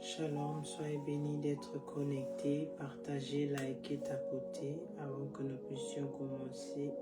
Shalom, soyez bénis d'être connectés, partagez, likez, tapotez avant que nous puissions commencer.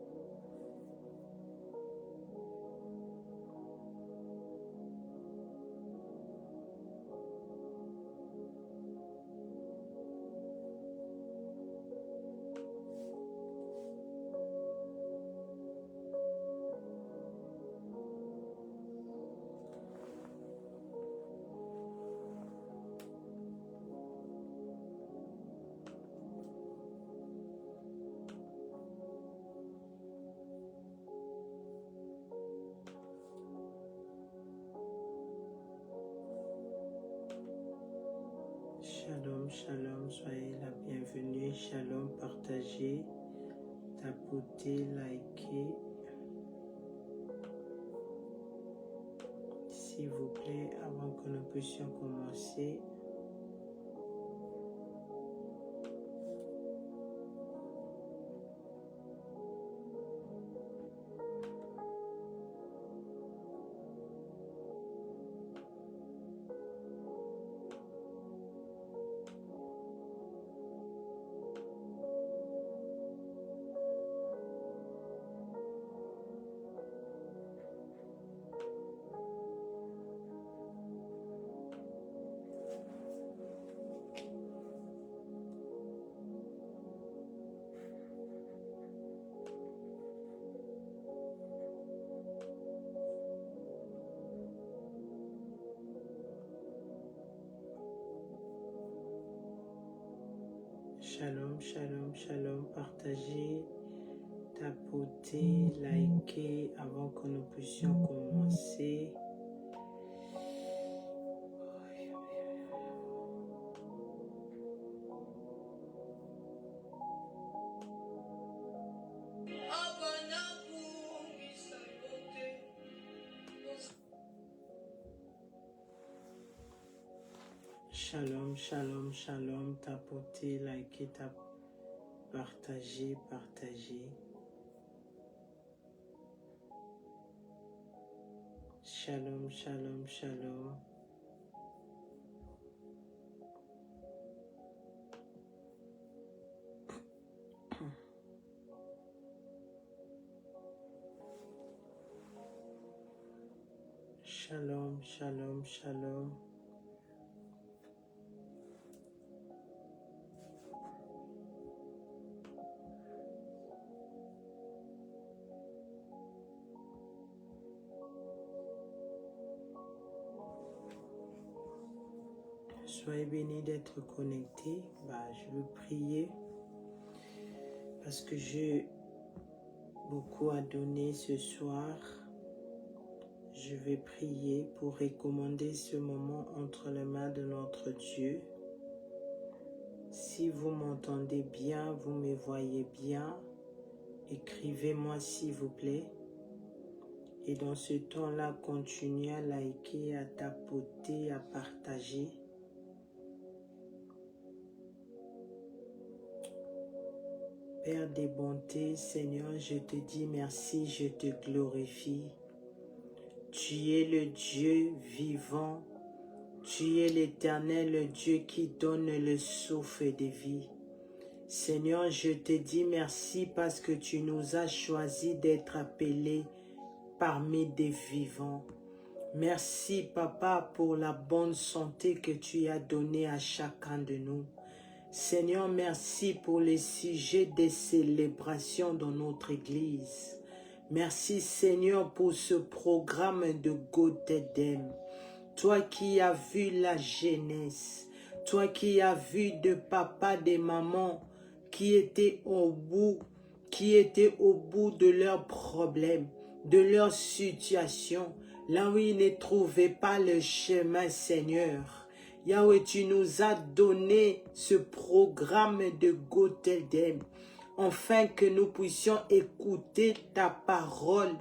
Shalom, shalom, soyez la bienvenue. Shalom, partagez, tapotez, likez. S'il vous plaît, avant que nous puissions commencer. Shalom, shalom, shalom, partagez, tapotez, likez avant que nous puissions commencer. Shalom, shalom, shalom, tapotez, likez, partagez, partagez. Shalom, shalom, shalom. Shalom, shalom, shalom. Soyez bénis d'être connectés. Je veux prier parce que j'ai beaucoup à donner ce soir. Je vais prier pour recommander ce moment entre les mains de notre Dieu. Si vous m'entendez bien, vous me voyez bien, écrivez-moi s'il vous plaît. Et dans ce temps-là, continuez à liker, à tapoter, à partager. Père des bontés, Seigneur, je te dis merci, je te glorifie. Tu es le Dieu vivant, tu es l'Éternel, le Dieu qui donne le souffle de vie. Seigneur, je te dis merci parce que tu nous as choisi d'être appelés parmi des vivants. Merci, Papa, pour la bonne santé que tu as donnée à chacun de nous. Seigneur, merci pour les sujets des célébrations dans notre Église. Merci, Seigneur, pour ce programme de Gothedem. Toi qui as vu la jeunesse, toi qui as vu de papa, des mamans qui étaient au bout de leurs problèmes, de leur situation, là où ils ne trouvaient pas le chemin, Seigneur. Yahweh, tu nous as donné ce programme de Gothedem, afin que nous puissions écouter ta parole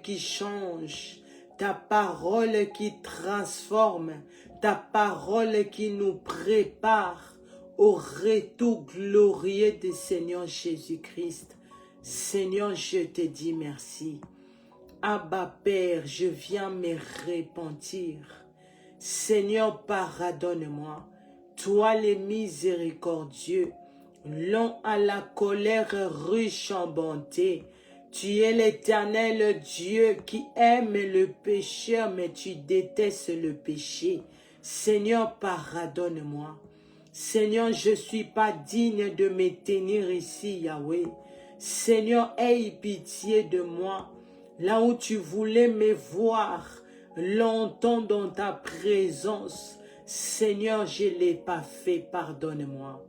qui change, ta parole qui transforme, ta parole qui nous prépare au retour glorieux du Seigneur Jésus-Christ. Seigneur, je te dis merci. Abba Père, je viens me repentir. Seigneur, pardonne-moi. Toi le miséricordieux, lent à la colère, riche en bonté. Tu es l'Éternel Dieu qui aime le pécheur, mais tu détestes le péché. Seigneur, pardonne-moi. Seigneur, je ne suis pas digne de me tenir ici, Yahweh. Seigneur, aie pitié de moi. Là où tu voulais me voir longtemps dans ta présence, Seigneur, je ne l'ai pas fait, pardonne-moi.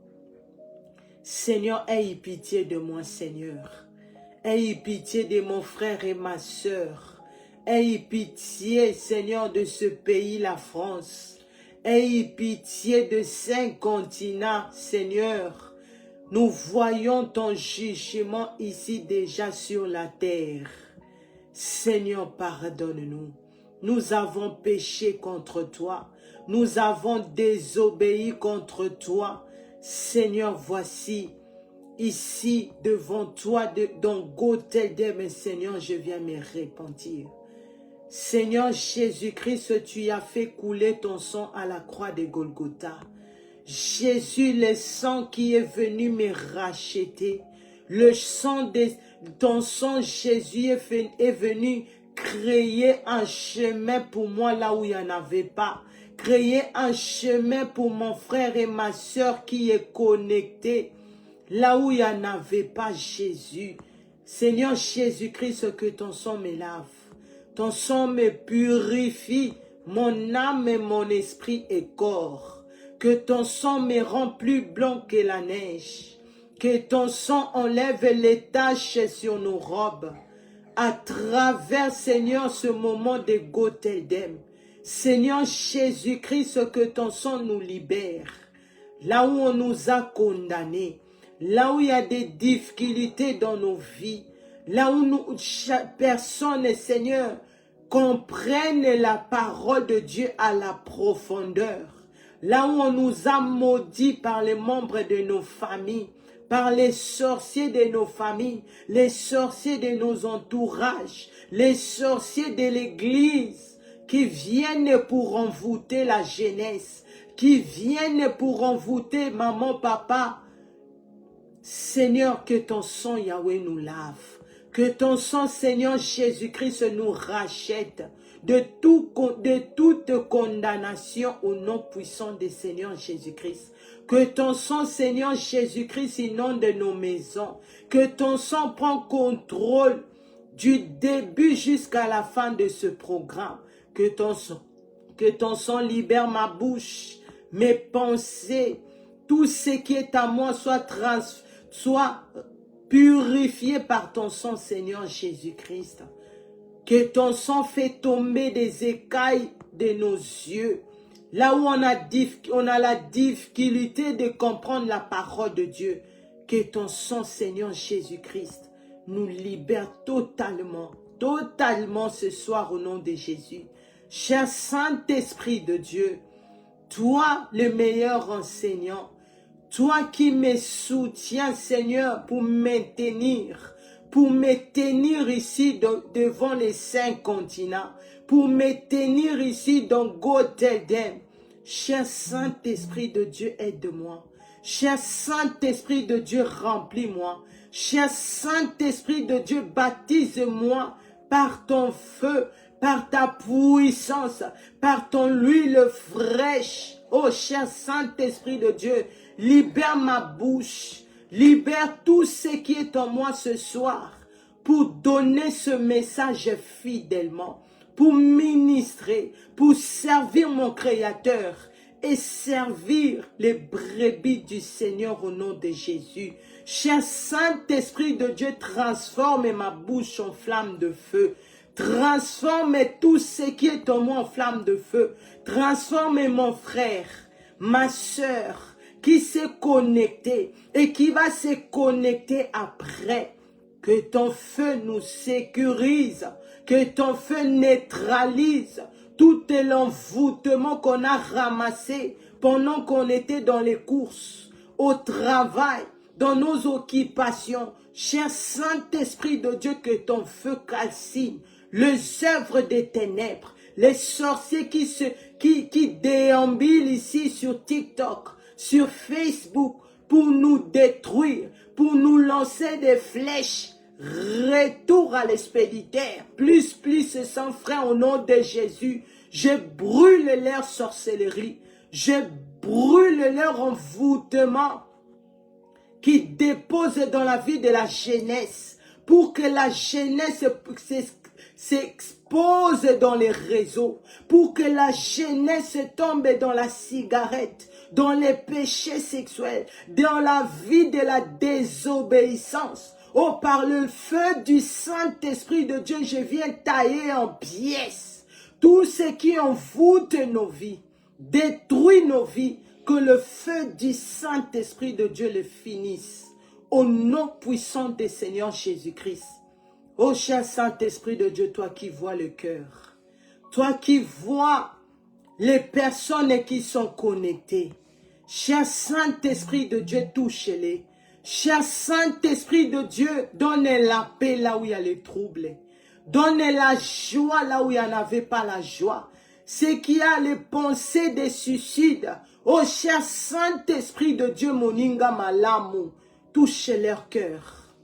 Seigneur, aie pitié de moi, Seigneur. Aie pitié de mon frère et ma sœur. Aie pitié, Seigneur, de ce pays, la France. Aie pitié de 5 continents, Seigneur. Nous voyons ton jugement ici déjà sur la terre. Seigneur, pardonne-nous. Nous avons péché contre toi. Nous avons désobéi contre toi. Seigneur, voici, ici, devant toi, dans Gothel, mais Seigneur, je viens me repentir. Seigneur Jésus-Christ, tu as fait couler ton sang à la croix de Golgotha. Jésus, le sang qui est venu me racheter. Le sang de ton sang, Jésus, est venu créer un chemin pour moi là où il n'y en avait pas. Créer un chemin pour mon frère et ma soeur qui est connecté là où il n'y en avait pas, Jésus. Seigneur Jésus-Christ, que ton sang me lave. Ton sang me purifie, mon âme et mon esprit et corps. Que ton sang me rend plus blanc que la neige. Que ton sang enlève les taches sur nos robes. À travers, Seigneur, ce moment de Gotheldem. Seigneur Jésus-Christ, que ton sang nous libère. Là où on nous a condamnés. Là où il y a des difficultés dans nos vies. Là où chaque personne, Seigneur, comprenne la parole de Dieu à la profondeur. Là où on nous a maudits par les membres de nos familles, par les sorciers de nos familles, les sorciers de nos entourages, les sorciers de l'église qui viennent pour envoûter la jeunesse, qui viennent pour envoûter maman, papa. Seigneur, que ton sang, Yahweh, nous lave. Que ton sang, Seigneur Jésus-Christ, nous rachète de toute condamnation au nom puissant de Seigneur Jésus-Christ. Que ton sang, Seigneur Jésus-Christ, inonde nos maisons. Que ton sang prend contrôle du début jusqu'à la fin de ce programme. Que ton sang libère ma bouche, mes pensées, tout ce qui est à moi soit purifié par ton sang, Seigneur Jésus-Christ. Que ton sang fait tomber des écailles de nos yeux. Là où on a la difficulté de comprendre la parole de Dieu. Que ton sang, Seigneur Jésus-Christ, nous libère totalement ce soir au nom de Jésus. Cher Saint-Esprit de Dieu, toi le meilleur enseignant, toi qui me soutiens, Seigneur, pour me tenir ici devant les 5 continents, pour me tenir ici dans Gotheldem. Cher Saint-Esprit de Dieu, aide-moi. Cher Saint-Esprit de Dieu, remplis-moi. Cher Saint-Esprit de Dieu, baptise-moi par ton feu, par ta puissance, par ton huile fraîche. Oh, cher Saint-Esprit de Dieu, libère ma bouche, libère tout ce qui est en moi ce soir pour donner ce message fidèlement, pour ministrer, pour servir mon Créateur et servir les brebis du Seigneur au nom de Jésus. Cher Saint-Esprit de Dieu, transforme ma bouche en flamme de feu. Transforme tout ce qui est en moi en flamme de feu. Transforme mon frère, ma soeur, qui s'est connecté et qui va se connecter après. Que ton feu nous sécurise, que ton feu neutralise tout l'envoûtement qu'on a ramassé pendant qu'on était dans les courses, au travail, dans nos occupations. Cher Saint-Esprit de Dieu, que ton feu calcine les œuvres des ténèbres, les sorciers qui déambulent ici sur TikTok, sur Facebook, pour nous détruire, pour nous lancer des flèches. Retour à l'expéditeur. Plus sans frère au nom de Jésus. Je brûle leur sorcellerie. Je brûle leur envoûtement qui dépose dans la vie de la jeunesse. Pour que la jeunesse s'expose dans les réseaux. Pour que la jeunesse tombe dans la cigarette, dans les péchés sexuels, dans la vie de la désobéissance. Oh, par le feu du Saint-Esprit de Dieu, je viens tailler en pièces tout ce qui envoûte nos vies, détruit nos vies, que le feu du Saint-Esprit de Dieu le finisse. Au nom puissant du Seigneur Jésus-Christ. Oh, cher Saint-Esprit de Dieu, toi qui vois le cœur, toi qui vois les personnes qui sont connectées, cher Saint-Esprit de Dieu, touche-les. Cher Saint-Esprit de Dieu, donne la paix là où il y a les troubles. Donne la joie là où il n'y en avait pas la joie. Ce qui a les pensées de suicide. Oh cher Saint-Esprit de Dieu, Moninga Malamu, touche leur cœur.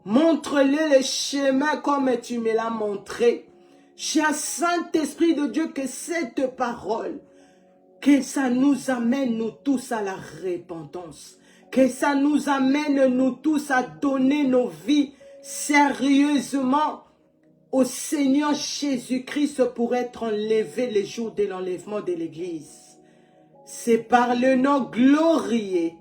Montre-les le chemin comme tu me l'as montré. Cher Saint-Esprit de Dieu, que cette parole, que ça nous amène nous tous à la repentance. Que ça nous amène nous tous à donner nos vies sérieusement au Seigneur Jésus-Christ pour être enlevé le jour de l'enlèvement de l'Église. C'est par le nom glorieux,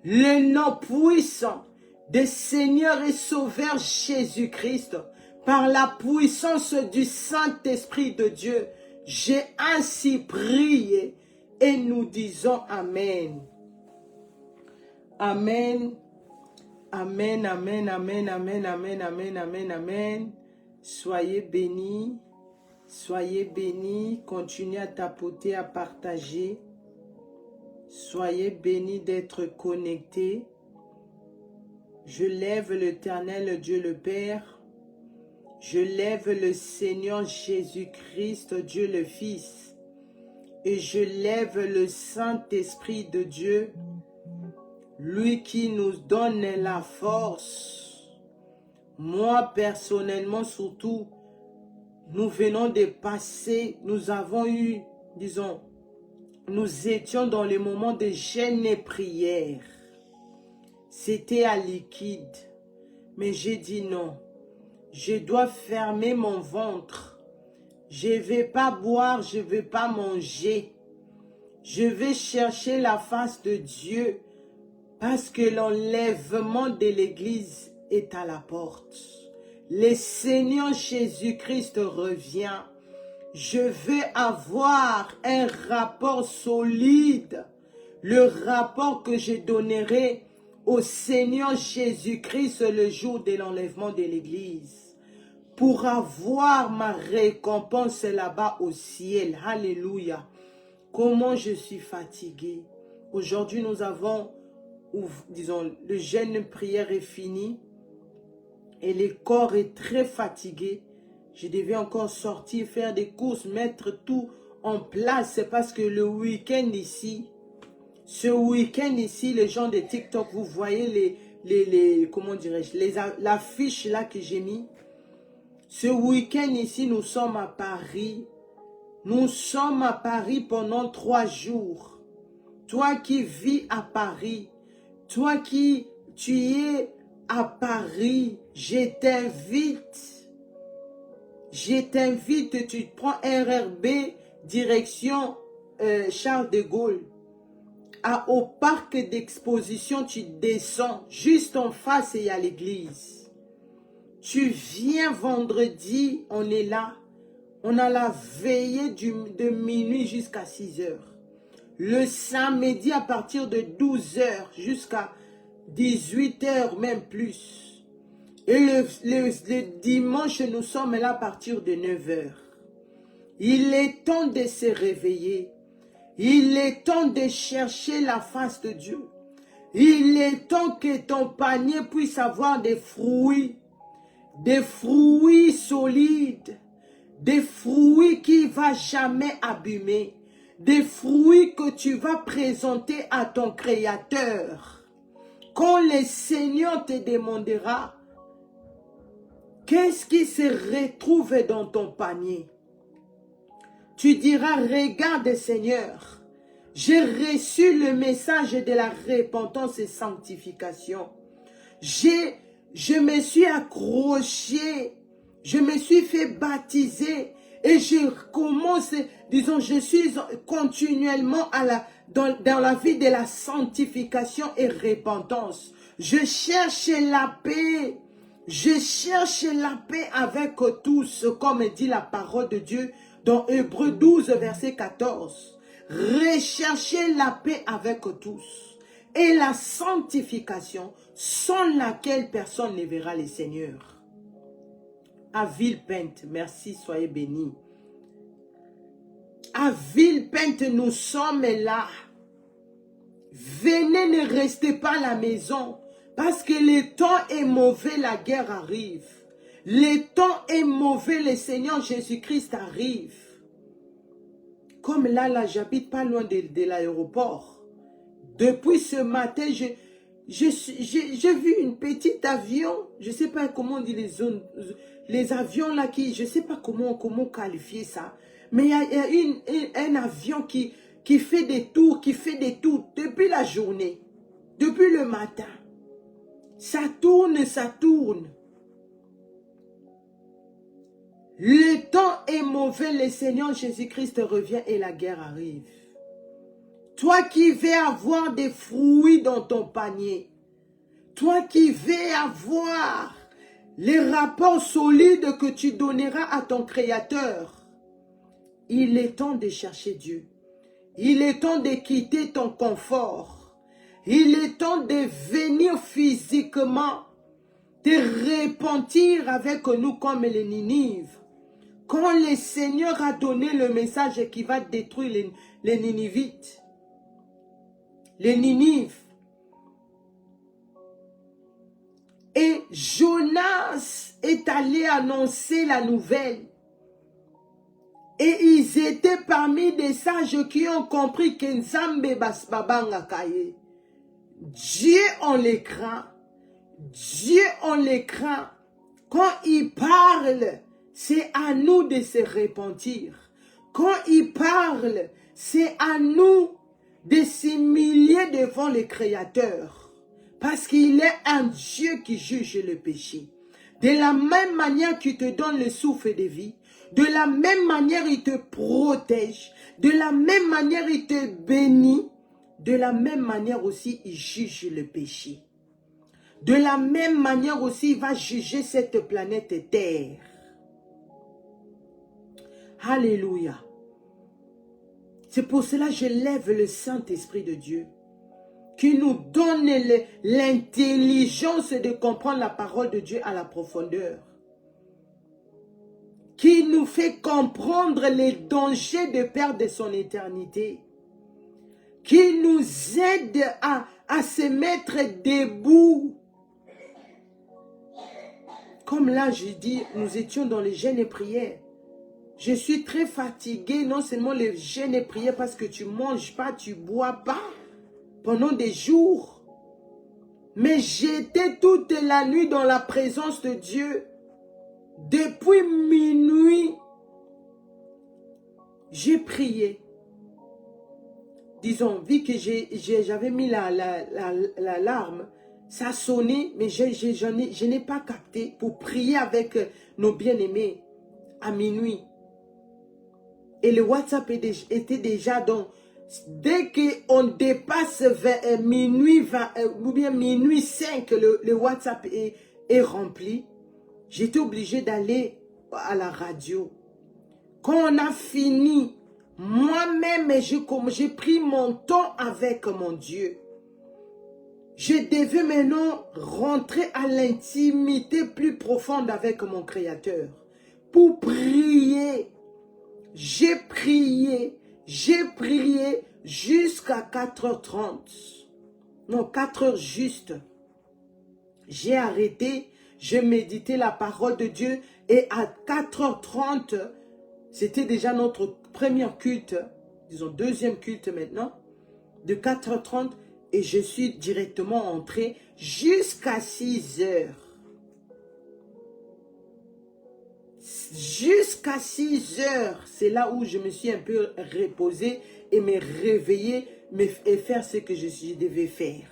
le nom puissant de Seigneur et Sauveur Jésus-Christ, par la puissance du Saint-Esprit de Dieu, j'ai ainsi prié et nous disons Amen. Amen. Amen, amen, amen, amen, amen, amen, amen, amen. Soyez bénis. Soyez bénis. Continuez à tapoter, à partager. Soyez bénis d'être connectés. Je lève l'Éternel Dieu le Père. Je lève le Seigneur Jésus-Christ, Dieu le Fils. Et je lève le Saint-Esprit de Dieu, lui qui nous donne la force. Moi, personnellement, surtout, nous venons de passer, nous avons eu, disons, nous étions dans les moments de jeûne et prière. C'était à liquide. Mais j'ai dit non. Je dois fermer mon ventre. Je ne vais pas boire, je ne vais pas manger. Je vais chercher la face de Dieu. Parce que l'enlèvement de l'Église est à la porte. Le Seigneur Jésus-Christ revient. Je veux avoir un rapport solide. Le rapport que je donnerai au Seigneur Jésus-Christ le jour de l'enlèvement de l'Église. Pour avoir ma récompense là-bas au ciel. Alléluia. Comment je suis fatigué. Aujourd'hui nous avons... Où, disons, le jeûne prière est fini et le corps est très fatigué. Je devais encore sortir, faire des courses, mettre tout en place. C'est parce que le week-end ici, ce week-end ici, les gens de TikTok, vous voyez comment dirais-je, l'affiche là que j'ai mis. Ce week-end ici, nous sommes à Paris. Nous sommes à Paris pendant 3 jours. Toi qui vis à Paris, toi qui tu es à Paris, je t'invite, tu prends RRB, direction Charles de Gaulle. Au parc d'exposition, tu descends, juste en face, il y a l'église. Tu viens vendredi, on est là, on a la veillée de minuit jusqu'à 6 heures. Le samedi à partir de 12 heures jusqu'à 18 heures, même plus. Et le dimanche, nous sommes là à partir de 9 heures. Il est temps de se réveiller. Il est temps de chercher la face de Dieu. Il est temps que ton panier puisse avoir des fruits solides, des fruits qui ne vont jamais abîmer, des fruits que tu vas présenter à ton Créateur. Quand le Seigneur te demandera, qu'est-ce qui se retrouve dans ton panier? Tu diras, regarde Seigneur, j'ai reçu le message de la repentance et sanctification. Je me suis accroché, je me suis fait baptiser et je commence, disons, je suis continuellement dans la vie de la sanctification et repentance. Je cherche la paix. Je cherche la paix avec tous, comme dit la parole de Dieu dans Hébreux 12, verset 14. Recherchez la paix avec tous et la sanctification sans laquelle personne ne verra le Seigneur. À Villepinte, merci, soyez bénis. À Villepinte, nous sommes là. Venez, ne restez pas à la maison. Parce que le temps est mauvais, la guerre arrive. Le temps est mauvais, le Seigneur Jésus-Christ arrive. Comme là, j'habite pas loin de l'aéroport. Depuis ce matin, j'ai vu une petite avion. Je ne sais pas comment on dit les avions là qui, je ne sais pas comment qualifier ça. Mais il y a un avion qui fait des tours, depuis la journée, depuis le matin. Ça tourne, ça tourne. Le temps est mauvais, le Seigneur Jésus-Christ revient et la guerre arrive. Toi qui veux avoir des fruits dans ton panier, toi qui veux avoir les rapports solides que tu donneras à ton Créateur, il est temps de chercher Dieu. Il est temps de quitter ton confort. Il est temps de venir physiquement, de repentir avec nous comme les Ninives. Quand le Seigneur a donné le message qui va détruire les Ninivites, les Ninives. Et Jonas est allé annoncer la nouvelle. Et ils étaient parmi des sages qui ont compris que Nzambe Basbabanga Kaye. Dieu, on les craint. Dieu, on les craint. Quand il parle, c'est à nous de se repentir. Quand il parle, c'est à nous de s'humilier devant le Créateur. Parce qu'il est un Dieu qui juge le péché. De la même manière qu'il te donne le souffle de vie, de la même manière il te protège, de la même manière il te bénit, de la même manière aussi, il juge le péché. De la même manière aussi, il va juger cette planète Terre. Alléluia. C'est pour cela que je lève le Saint-Esprit de Dieu, qui nous donne l'intelligence de comprendre la parole de Dieu à la profondeur. Qui nous fait comprendre les dangers de perdre son éternité. Qui nous aide à se mettre debout. Comme là, je dis, nous étions dans les jeûnes et prières. Je suis très fatiguée, non seulement les jeûnes et prières, parce que tu ne manges pas, tu ne bois pas pendant des jours. Mais j'étais toute la nuit dans la présence de Dieu. Depuis minuit, j'ai prié. Disons, vu que j'avais mis l'alarme, ça a sonné, mais je n'ai pas capté pour prier avec nos bien-aimés à minuit. Et le WhatsApp était déjà dans... Dès qu'on dépasse minuit 20, ou bien minuit 5, le WhatsApp est rempli, j'étais obligé d'aller à la radio. Quand on a fini, moi-même, j'ai pris mon temps avec mon Dieu. Je devais maintenant rentrer à l'intimité plus profonde avec mon Créateur. Pour prier. J'ai prié jusqu'à 4h30. Non, 4h juste. J'ai arrêté, j'ai médité la parole de Dieu et à 4h30, C'était déjà notre premier culte, disons deuxième culte maintenant, de 4h30 et je suis directement entré jusqu'à 6h. Jusqu'à 6h, c'est là où je me suis un peu reposé et me réveiller et faire ce que je devais faire.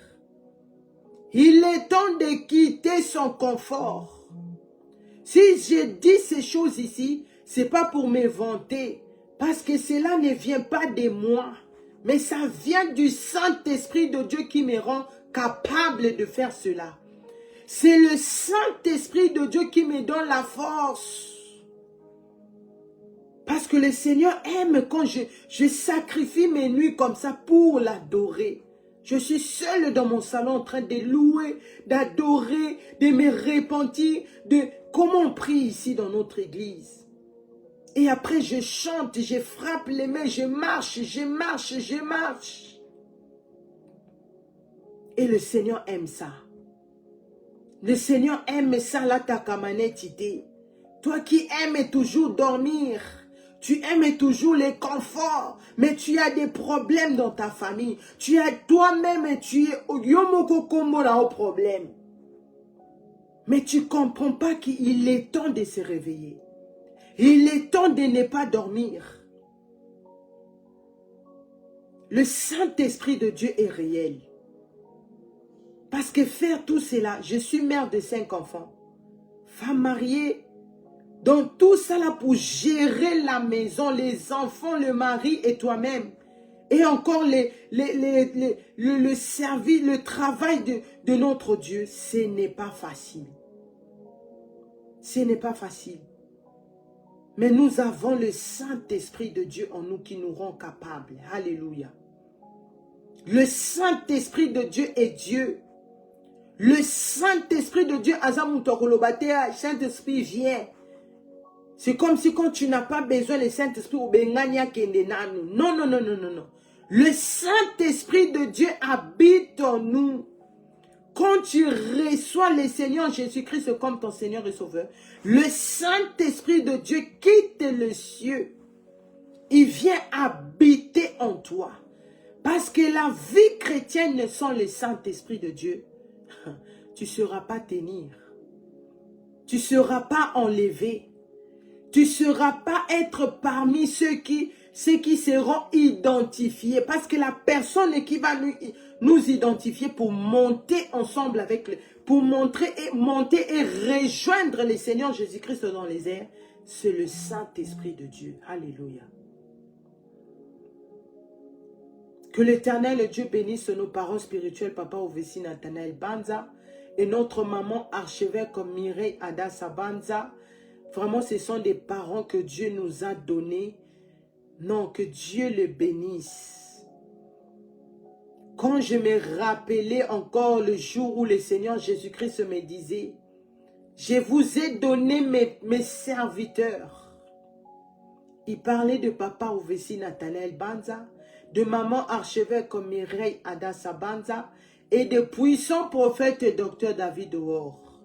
Il est temps de quitter son confort. Si je dis ces choses ici, ce n'est pas pour me vanter, parce que cela ne vient pas de moi, mais ça vient du Saint-Esprit de Dieu qui me rend capable de faire cela. C'est le Saint-Esprit de Dieu qui me donne la force. Parce que le Seigneur aime quand je sacrifie mes nuits comme ça pour l'adorer. Je suis seul dans mon salon en train de louer, d'adorer, de me repentir de comment on prie ici dans notre église. Et après je chante, je frappe les mains, je marche, je marche, je marche. Et le Seigneur aime ça. Le Seigneur aime ça, la takamanetité. Toi qui aimes toujours dormir, tu aimes toujours les conforts, mais tu as des problèmes dans ta famille. Tu as toi-même, tu es au problème. Mais tu ne comprends pas qu'il est temps de se réveiller. Il est temps de ne pas dormir. Le Saint-Esprit de Dieu est réel. Parce que faire tout cela, je suis mère de 5 enfants, femme mariée, donc tout ça là pour gérer la maison, les enfants, le mari et toi-même. Et encore le service, le travail de notre Dieu, ce n'est pas facile. Ce n'est pas facile. Mais nous avons le Saint-Esprit de Dieu en nous qui nous rend capables. Alléluia. Le Saint-Esprit de Dieu est Dieu. Le Saint-Esprit de Dieu, Saint-Esprit vient. C'est comme si quand tu n'as pas besoin du Saint-Esprit, non, non, non, non, non, non. Le Saint-Esprit de Dieu habite en nous. Quand tu reçois le Seigneur Jésus-Christ comme ton Seigneur et Sauveur, le Saint-Esprit de Dieu quitte le ciel. Il vient habiter en toi. Parce que la vie chrétienne sans le Saint-Esprit de Dieu, tu ne sauras pas tenir. Tu ne seras pas enlevé. Tu ne seras pas être parmi ceux qui seront identifiés. Parce que la personne qui va nous identifier pour monter ensemble avec pour monter et rejoindre le Seigneur Jésus-Christ dans les airs, c'est le Saint-Esprit de Dieu. Alléluia. Que l'Éternel Dieu bénisse nos parents spirituels, Papa Ovessi Nathanaël Banza, et notre maman archevêque Mireille Adassa Banza. Vraiment, ce sont des parents que Dieu nous a donnés. Non, que Dieu les bénisse. Quand je me rappelais encore le jour où le Seigneur Jésus-Christ me disait, je vous ai donné mes serviteurs. Il parlait de Papa Ovessi Nathanaël Banza, de maman archevêque comme Mireille Adassa Banza et de puissants prophètes et docteurs David Oor.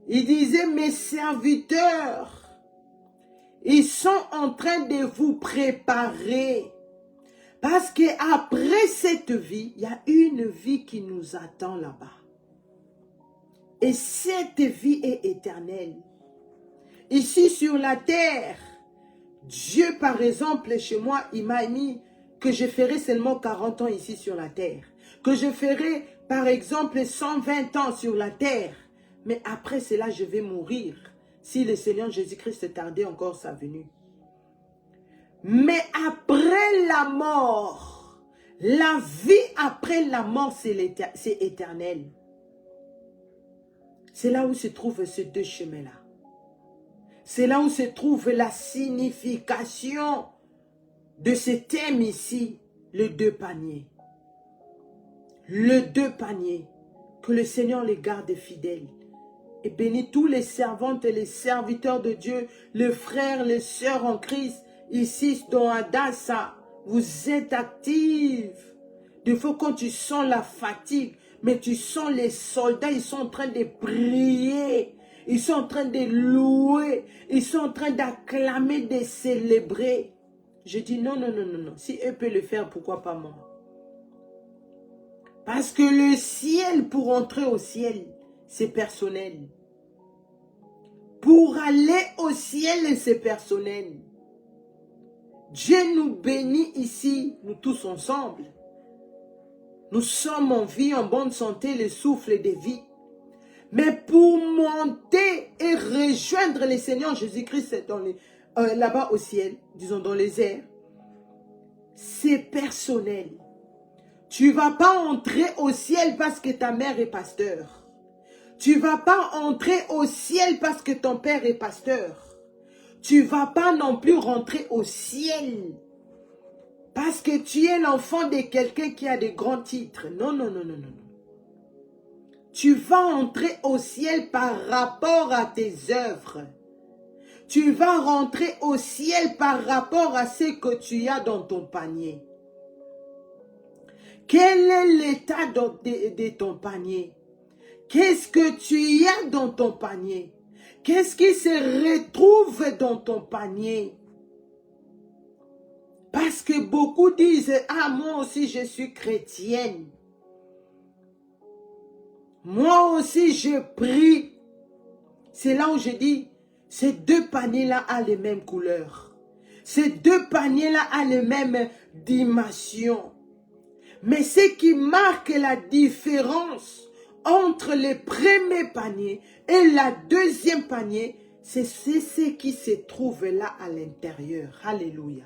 Il disait, mes serviteurs, ils sont en train de vous préparer. Parce qu'après cette vie, il y a une vie qui nous attend là-bas. Et cette vie est éternelle. Ici sur la terre, Dieu par exemple chez moi, il m'a mis que je ferai seulement 40 ans ici sur la terre. Que je ferai par exemple 120 ans sur la terre. Mais après cela, je vais mourir si le Seigneur Jésus-Christ tardait encore sa venue. Mais après la mort, la vie après la mort, c'est éternel. C'est là où se trouvent ces deux chemins-là. C'est là où se trouve la signification de ce thème ici, le 2 paniers. Le 2 paniers. Que le Seigneur les garde fidèles. Et bénit tous les servantes et les serviteurs de Dieu, les frères, les sœurs en Christ, ici dans Adassa. Vous êtes actifs. Des fois quand tu sens la fatigue, mais tu sens les soldats, ils sont en train de prier. Ils sont en train de louer. Ils sont en train d'acclamer, de célébrer. Je dis non, non, non, non, non. Si eux peuvent le faire, pourquoi pas moi? Parce que le ciel, pour entrer au ciel, c'est personnel. Pour aller au ciel, c'est personnel. Dieu nous bénit ici, nous tous ensemble. Nous sommes en vie, en bonne santé, le souffle de vie. Mais pour monter et rejoindre le Seigneur Jésus-Christ là-bas au ciel, disons dans les airs, c'est personnel. Tu ne vas pas entrer au ciel parce que ta mère est pasteur. Tu ne vas pas entrer au ciel parce que ton père est pasteur. Tu ne vas pas non plus rentrer au ciel parce que tu es l'enfant de quelqu'un qui a de grands titres. Non, non, non, non, non. Tu vas entrer au ciel par rapport à tes œuvres. Tu vas rentrer au ciel par rapport à ce que tu as dans ton panier. Quel est l'état de ton panier? Qu'est-ce que tu as dans ton panier? Qu'est-ce qui se retrouve dans ton panier? Parce que beaucoup disent, ah, moi aussi je suis chrétienne. Moi aussi je prie. C'est là où je dis, ces deux paniers-là ont les mêmes couleurs. Ces deux paniers-là ont les mêmes dimensions. Mais ce qui marque la différence entre le premier panier et la deuxième panier, c'est ce qui se trouve là à l'intérieur. Alléluia.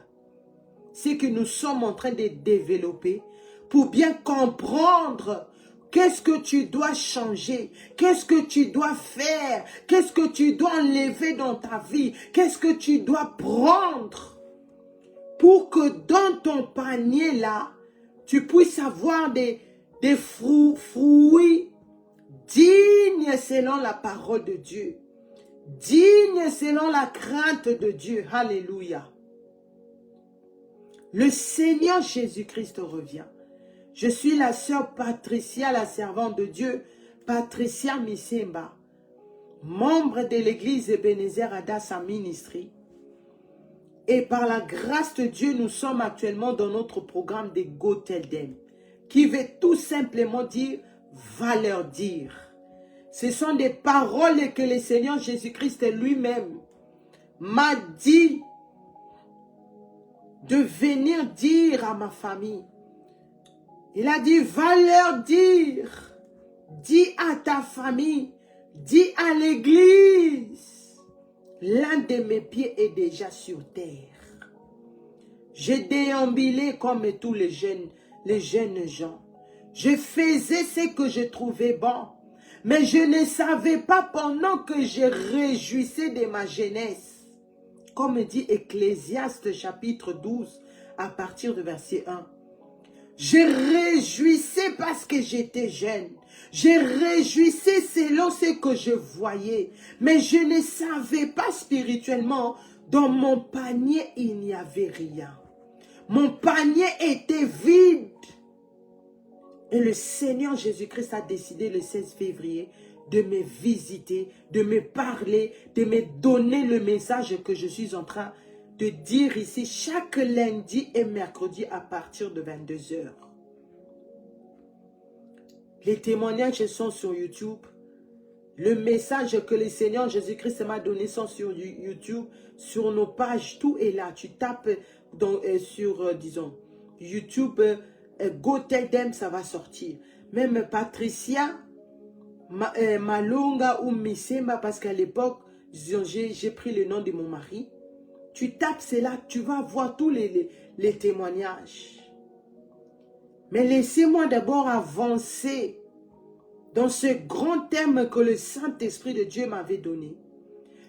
C'est que nous sommes en train de développer pour bien comprendre qu'est-ce que tu dois changer, qu'est-ce que tu dois faire, qu'est-ce que tu dois enlever dans ta vie, qu'est-ce que tu dois prendre pour que dans ton panier là, tu puisses avoir des fruits dignes selon la parole de Dieu, dignes selon la crainte de Dieu. Alléluia. Le Seigneur Jésus-Christ revient. Je suis la sœur Patricia, la servante de Dieu, Patricia Misemba, membre de l'église Ebenezer Adassa Ministry. Et par la grâce de Dieu, nous sommes actuellement dans notre programme de Go Tell Them, qui veut tout simplement dire, va leur dire. Ce sont des paroles que le Seigneur Jésus-Christ lui-même m'a dit de venir dire à ma famille. Il a dit, va leur dire, dis à ta famille, dis à l'église, l'un de mes pieds est déjà sur terre. J'ai déambulé comme tous les jeunes gens. Je faisais ce que je trouvais bon, mais je ne savais pas pendant que je réjouissais de ma jeunesse. Comme dit Ecclésiaste chapitre 12 à partir de verset 1. Je réjouissais parce que j'étais jeune. Je réjouissais selon ce que je voyais. Mais je ne savais pas spirituellement. Dans mon panier, il n'y avait rien. Mon panier était vide. Et le Seigneur Jésus-Christ a décidé le 16 février de me visiter, de me parler, de me donner le message que je suis en train de dire ici chaque lundi et mercredi à partir de 22 h. Les témoignages sont sur YouTube. Le message que le Seigneur Jésus-Christ m'a donné sont sur YouTube. Sur nos pages, tout est là. Tu tapes sur, disons, YouTube, Go Tell Them, ça va sortir. Même Patricia Malonga ou Misemba, parce qu'à l'époque, j'ai pris le nom de mon mari. Tu tapes cela, tu vas voir tous les témoignages. Mais laissez-moi d'abord avancer dans ce grand thème que le Saint-Esprit de Dieu m'avait donné.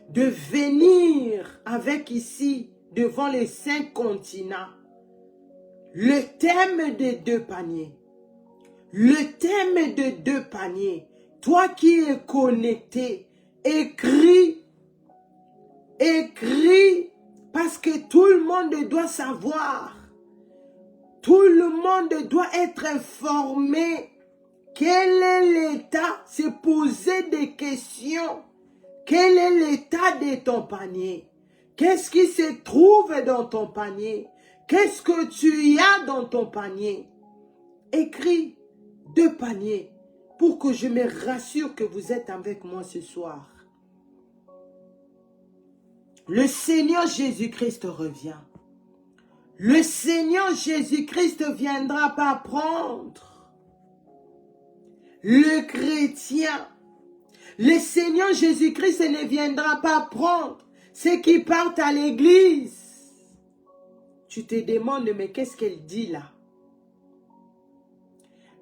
De venir avec ici, devant les 5 continents, le thème des 2 paniers. Le thème de 2 paniers. Toi qui es connecté, écris, parce que tout le monde doit savoir. Tout le monde doit être informé. Quel est l'état? Se poser des questions. Quel est l'état de ton panier? Qu'est-ce qui se trouve dans ton panier? Qu'est-ce que tu as dans ton panier? Écris 2 paniers pour que je me rassure que vous êtes avec moi ce soir. Le Seigneur Jésus-Christ revient. Le Seigneur Jésus-Christ viendra pas prendre le chrétien. Le Seigneur Jésus-Christ ne viendra pas prendre ceux qui partent à l'église. Tu te demandes, mais qu'est-ce qu'elle dit là?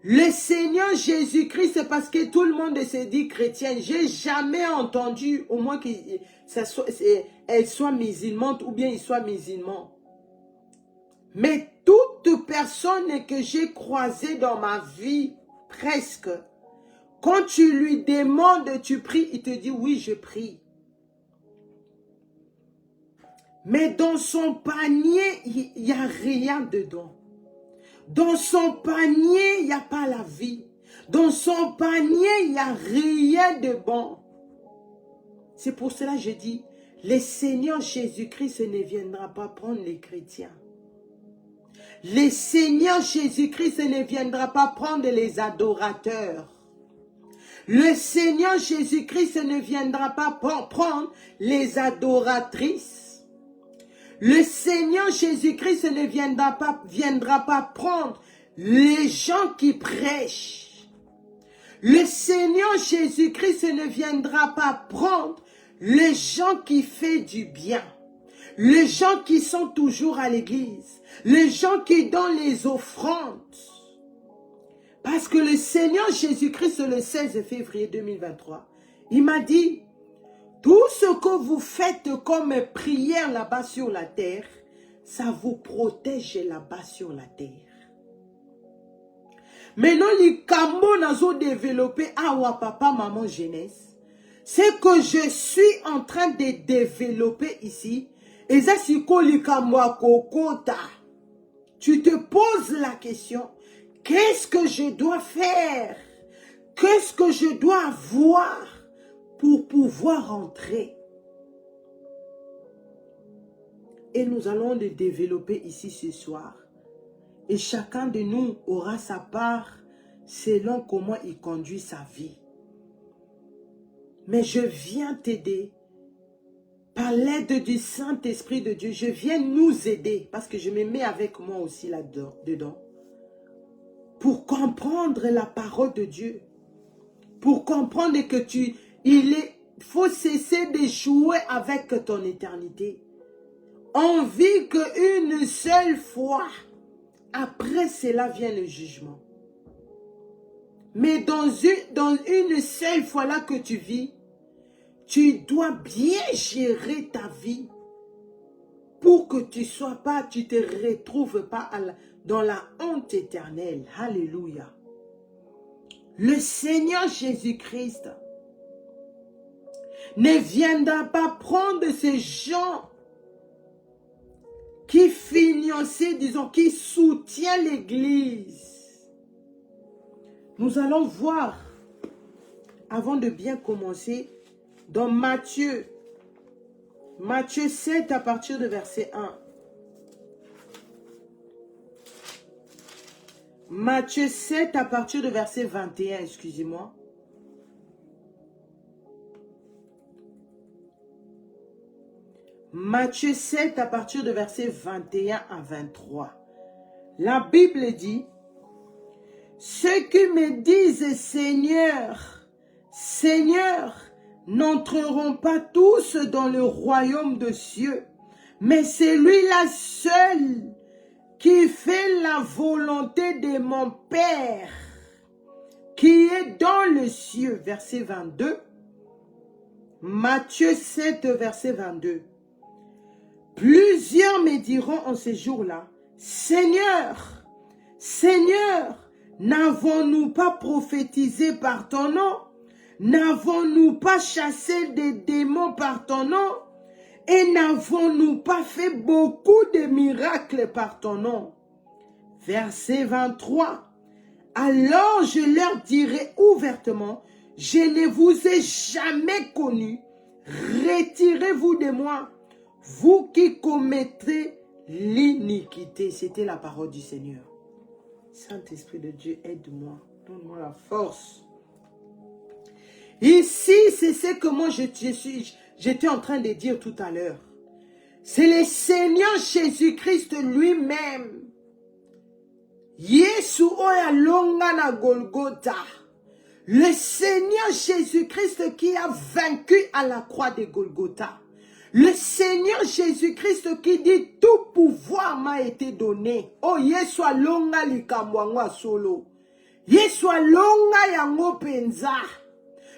Le Seigneur Jésus-Christ, c'est parce que tout le monde se dit chrétien. J'ai jamais entendu, au moins qu'elle soit musulmane ou bien il soit musulman. Mais toute personne que j'ai croisée dans ma vie, presque, quand tu lui demandes, tu pries, il te dit oui, je prie. Mais dans son panier, il n'y a rien dedans. Dans son panier, il n'y a pas la vie. Dans son panier, il n'y a rien de bon. C'est pour cela que je dis, le Seigneur Jésus-Christ ne viendra pas prendre les chrétiens. Le Seigneur Jésus-Christ ne viendra pas prendre les adorateurs. Le Seigneur Jésus-Christ ne viendra pas prendre les adoratrices. Le Seigneur Jésus-Christ ne viendra pas prendre les gens qui prêchent. Le Seigneur Jésus-Christ ne viendra pas prendre les gens qui font du bien. Les gens qui sont toujours à l'église. Les gens qui donnent les offrandes. Parce que le Seigneur Jésus-Christ, le 16 février 2023, il m'a dit, tout ce que vous faites comme prière là-bas sur la terre, ça vous protège là-bas sur la terre. Maintenant, les cambo nazo développé awa papa, maman, jeunesse. Ce que je suis en train de développer ici, et ça c'est quoi les cambo kokota. Tu te poses la question, qu'est-ce que je dois faire? Qu'est-ce que je dois avoir pour pouvoir entrer? Et nous allons le développer ici ce soir. Et chacun de nous aura sa part selon comment il conduit sa vie. Mais je viens t'aider par l'aide du Saint-Esprit de Dieu. Je viens nous aider parce que je me mets avec moi aussi là-dedans. Pour comprendre la parole de Dieu. Pour comprendre que il faut cesser de jouer avec ton éternité. On vit qu'une seule fois. Après cela vient le jugement. Mais dans une seule fois là que tu vis, tu dois bien gérer ta vie pour que tu te retrouves pas dans la honte éternelle. Alléluia. Le Seigneur Jésus-Christ ne viendra pas prendre ces gens qui financent, disons, qui soutiennent l'Église. Nous allons voir, avant de bien commencer, dans Matthieu 7 à partir de verset 1. Matthieu 7 à partir de verset 21, excusez-moi. Matthieu 7 à partir de verset 21 à 23. La Bible dit, « Ceux qui me disent Seigneur, Seigneur, n'entreront pas tous dans le royaume des cieux, mais celui-là seul qui fait la volonté de mon Père, qui est dans le cieux. » Verset 22. Matthieu 7, verset 22. Plusieurs me diront en ces jours-là, Seigneur, Seigneur, n'avons-nous pas prophétisé par ton nom? N'avons-nous pas chassé des démons par ton nom? Et n'avons-nous pas fait beaucoup de miracles par ton nom? Verset 23. Alors je leur dirai ouvertement, je ne vous ai jamais connu. retirez-vous de moi, vous qui commettrez l'iniquité. C'était la parole du Seigneur. Saint-Esprit de Dieu, aide-moi, donne-moi la force. Ici, c'est ce que moi j'étais en train de dire tout à l'heure. C'est le Seigneur Jésus-Christ lui-même. Yesu oya longa na Golgotha. Le Seigneur Jésus-Christ qui a vaincu à la croix de Golgotha. Le Seigneur Jésus-Christ qui dit tout pouvoir m'a été donné. Oh Yesu alonga likamwangwa solo. Yesu alonga yango penza.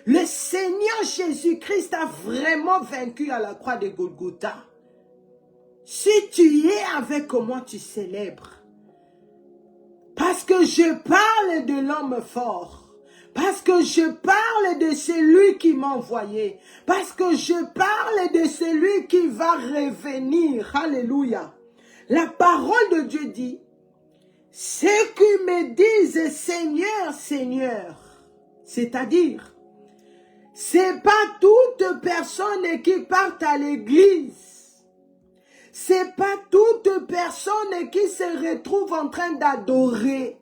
Le Seigneur Jésus-Christ a vraiment vaincu à la croix de Golgotha. Si tu es avec moi, tu célèbres. Parce que je parle de l'homme fort. Parce que je parle de celui qui m'a envoyé. Parce que je parle de celui qui va revenir. Alléluia. La parole de Dieu dit, ceux qui me disent Seigneur, Seigneur, c'est-à-dire, c'est pas toute personne qui part à l'église. C'est pas toute personne qui se retrouve en train d'adorer.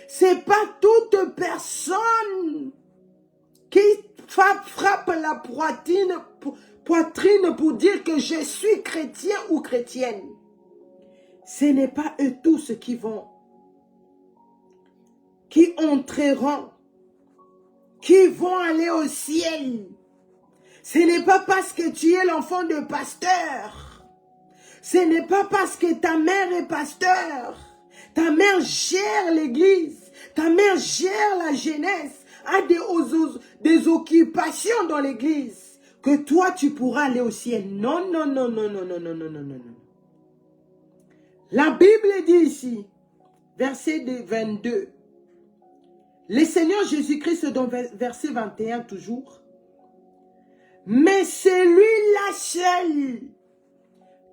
C'est pas toute personne qui frappe la poitrine pour dire que je suis chrétien ou chrétienne. Ce n'est pas eux tous qui entreront, qui vont aller au ciel. Ce n'est pas parce que tu es l'enfant de pasteur. Ce n'est pas parce que ta mère est pasteur. Ta mère gère l'église. Ta mère gère la jeunesse. A des occupations dans l'église. Que toi, tu pourras aller au ciel. Non, non, non, non, non, non, non, non, non, non. La Bible dit ici, verset 22. Le Seigneur Jésus-Christ, dans verset 21 toujours. Mais celui-là seul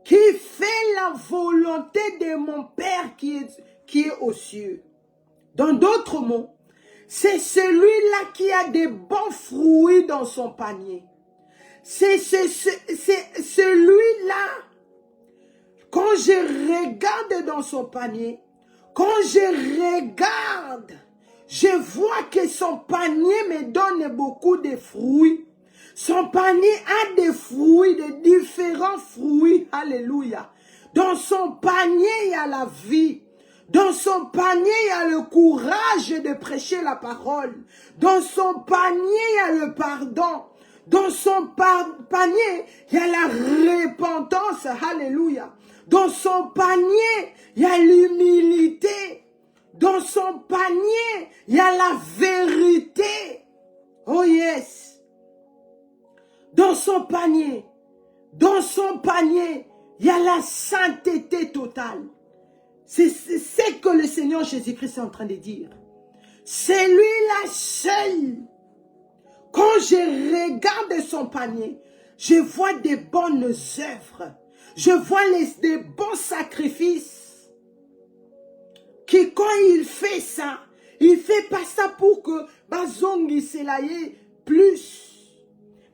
qui fait la volonté de mon Père qui est aux cieux. Dans d'autres mots, c'est celui-là qui a des bons fruits dans son panier. C'est celui-là, quand je regarde dans son panier, quand je regarde, je vois que son panier me donne beaucoup de fruits. Son panier a des fruits, de différents fruits. Alléluia. Dans son panier, il y a la vie. Dans son panier, il y a le courage de prêcher la parole. Dans son panier, il y a le pardon. Dans son panier, il y a la repentance. Alléluia. Dans son panier, il y a l'humilité. Dans son panier, il y a la vérité. Oh yes. Dans son panier, il y a la sainteté totale. C'est ce que le Seigneur Jésus-Christ est en train de dire. C'est lui-là seul. Quand je regarde son panier, je vois des bonnes œuvres. Je vois des bons sacrifices. Qui quand il fait ça, il fait pas ça pour que Bazongi Selaye plus.